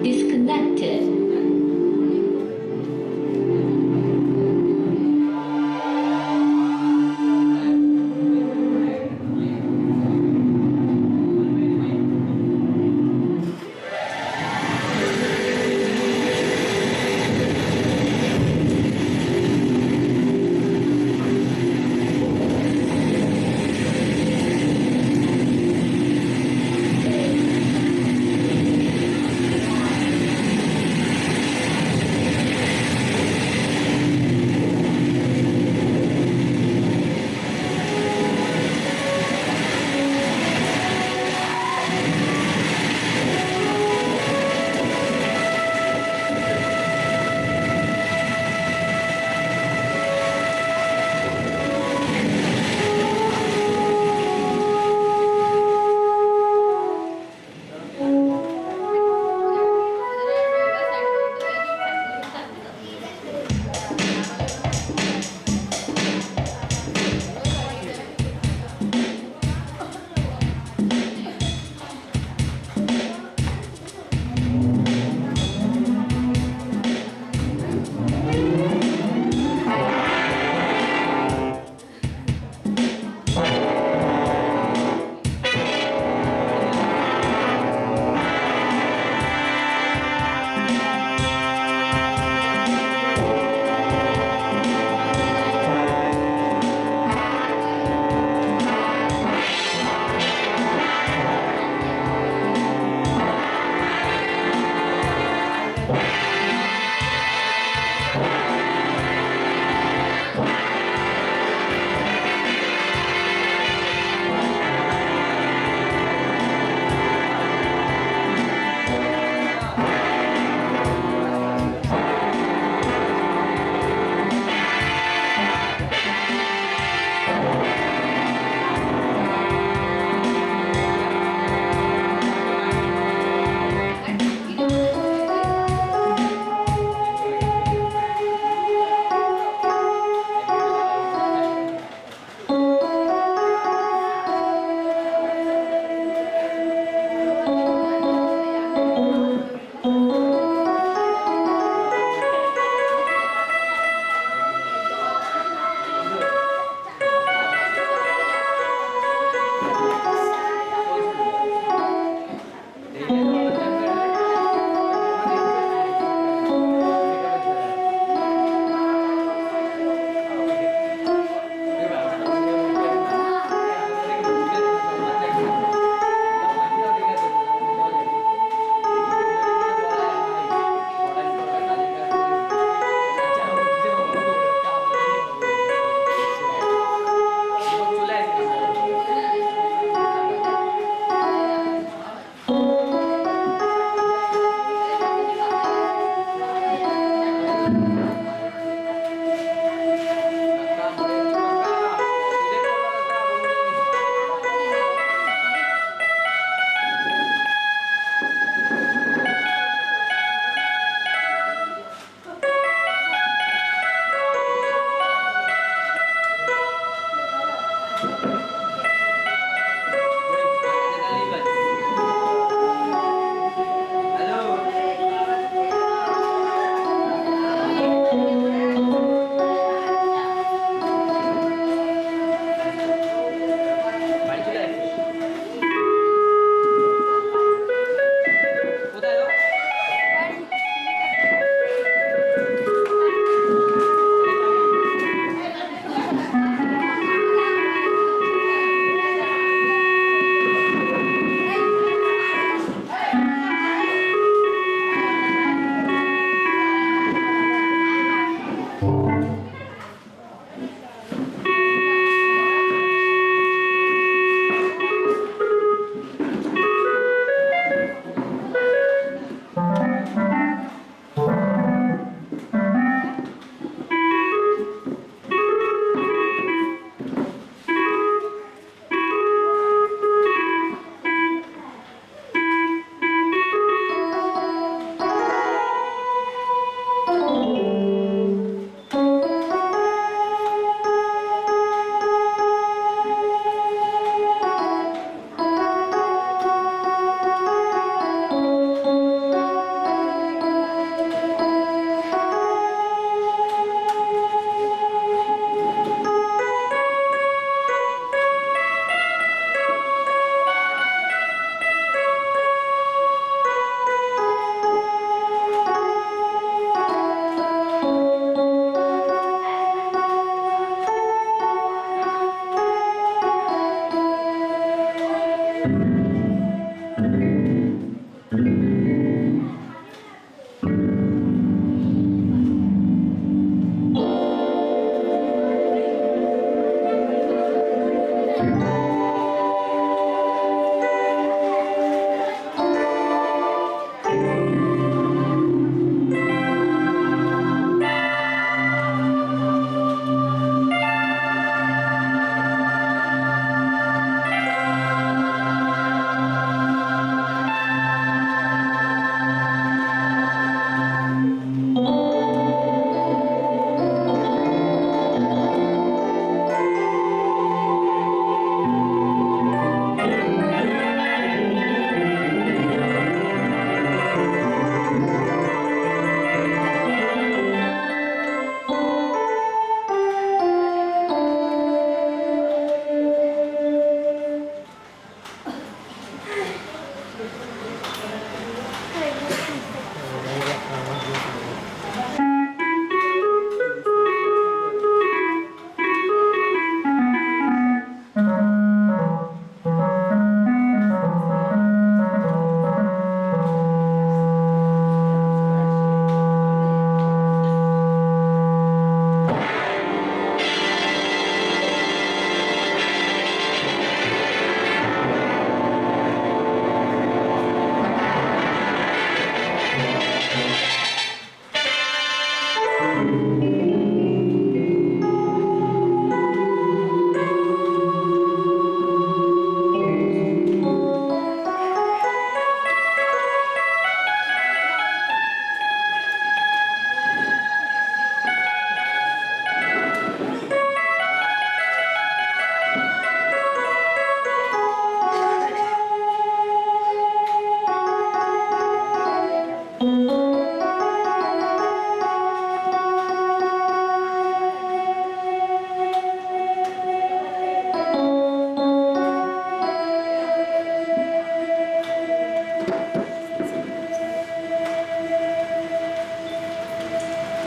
Disconnected.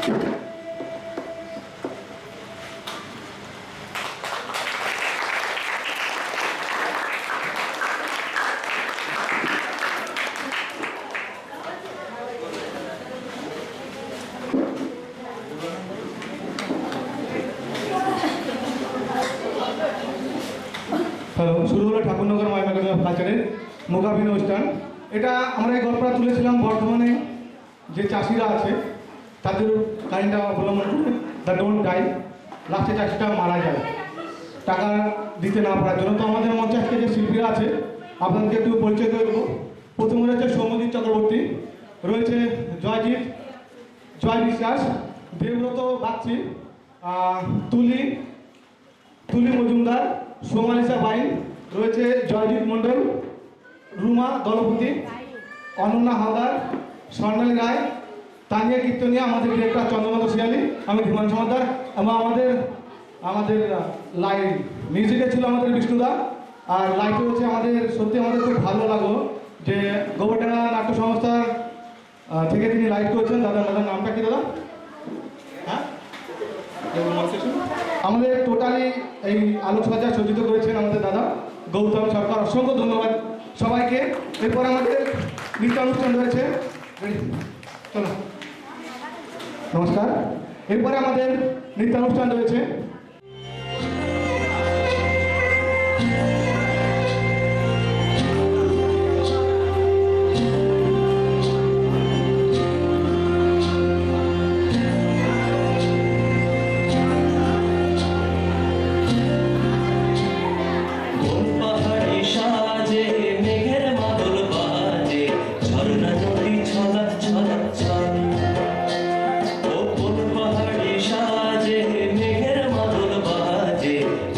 হ্যালো, শুরু হলো ঠাকুরনগর মাই একাডেমি অফ কালচারের মোকাবিলা অনুষ্ঠান। এটা আমরা এই গল্পটা তুলেছিলাম বর্তমানে যে চাষিরা আছে তাদের কাহিনীটা অবলম্বন করে, দ্য ডোন্ট ডাই, লাস্টে চাষিটা মারা যায় টাকা দিতে না পারার জন্য। তো আমাদের মঞ্চে আজকে যে শিল্পীরা আছে আপনাদেরকে একটু পরিচয় করে দেবো। প্রথমে রয়েছে সৌম্যজিৎ চক্রবর্তী, রয়েছে জয়জিৎ, জয় বিশ্বাস, দেবব্রত বাগচি, তুলি মজুমদার, সোমালিসা বাইন, রয়েছে জয়জিৎ মণ্ডল, রুমা দলপতি, অনন্যা হালদার, স্বর্ণালী রায়, তানিয়া কীর্তনিয়া, আমাদের ডিরেক্টর চন্দ্রকান্ত শিয়ালি, আমি ধীমান সমাদার। এবং আমাদের লাইট মিউজিকে ছিল আমাদের বিষ্ণুদা, আর লাইটে হচ্ছে সত্যি আমাদের খুব ভালো লাগলো যে গোবরডাঙ্গা নাট্য সংস্থার থেকে তিনি লাইট করছেন। দাদার নামটা কি দাদা? হ্যাঁ, আমাদের টোটালি এই আলোকসজ্জা সজ্জিত করেছেন আমাদের দাদা গৌতম সরকার। অসংখ্য ধন্যবাদ সবাইকে। এরপর আমাদের নৃত্যানুষ্ঠান রয়েছে। চলো, নমস্কার। এরপরে আমাদের নৃত্যানুষ্ঠান রয়েছে।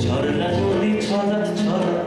ঝর্ণা নদী ছলাৎ ছলাৎ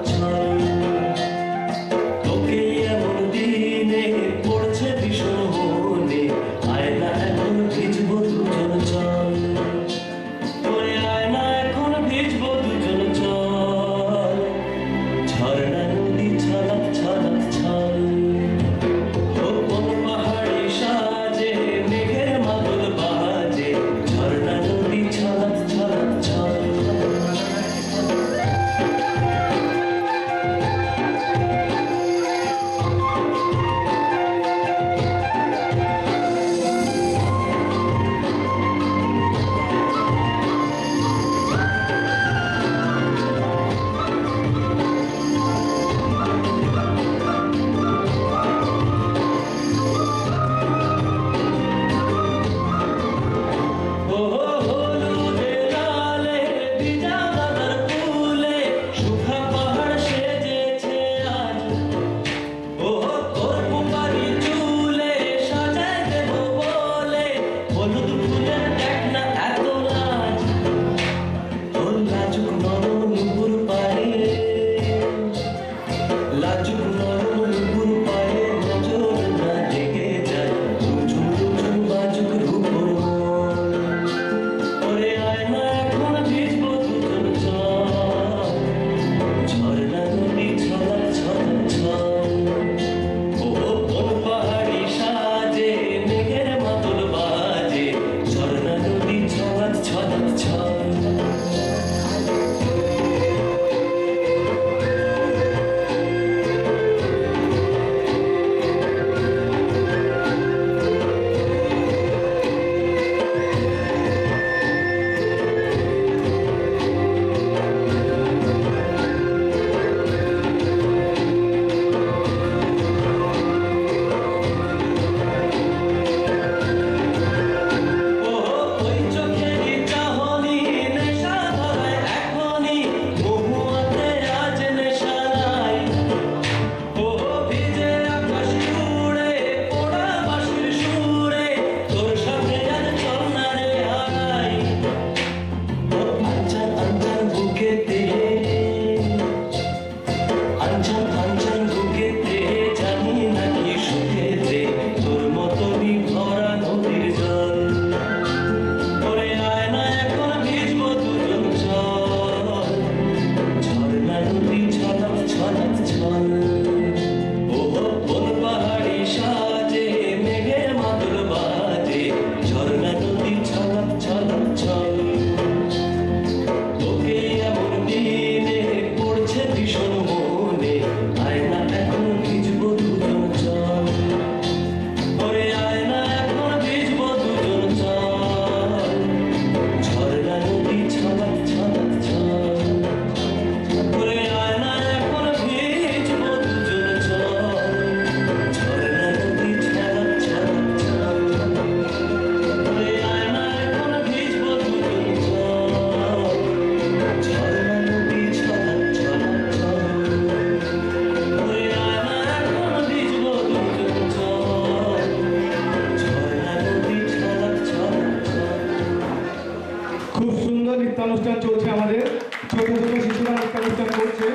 হচ্ছে।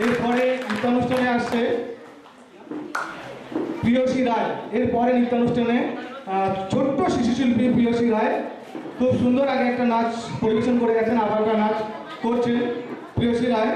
এরপরে নৃত্যানুষ্ঠানে আসছে প্রিয়সী রায়। এরপরে নৃত্যানুষ্ঠানে ছোট্ট শিশুশিল্পী প্রিয়সী রায় খুব সুন্দর আগে একটা নাচ পরিবেশন করে গেছেন, আবার একটা নাচ করছেন প্রিয়সী রায়।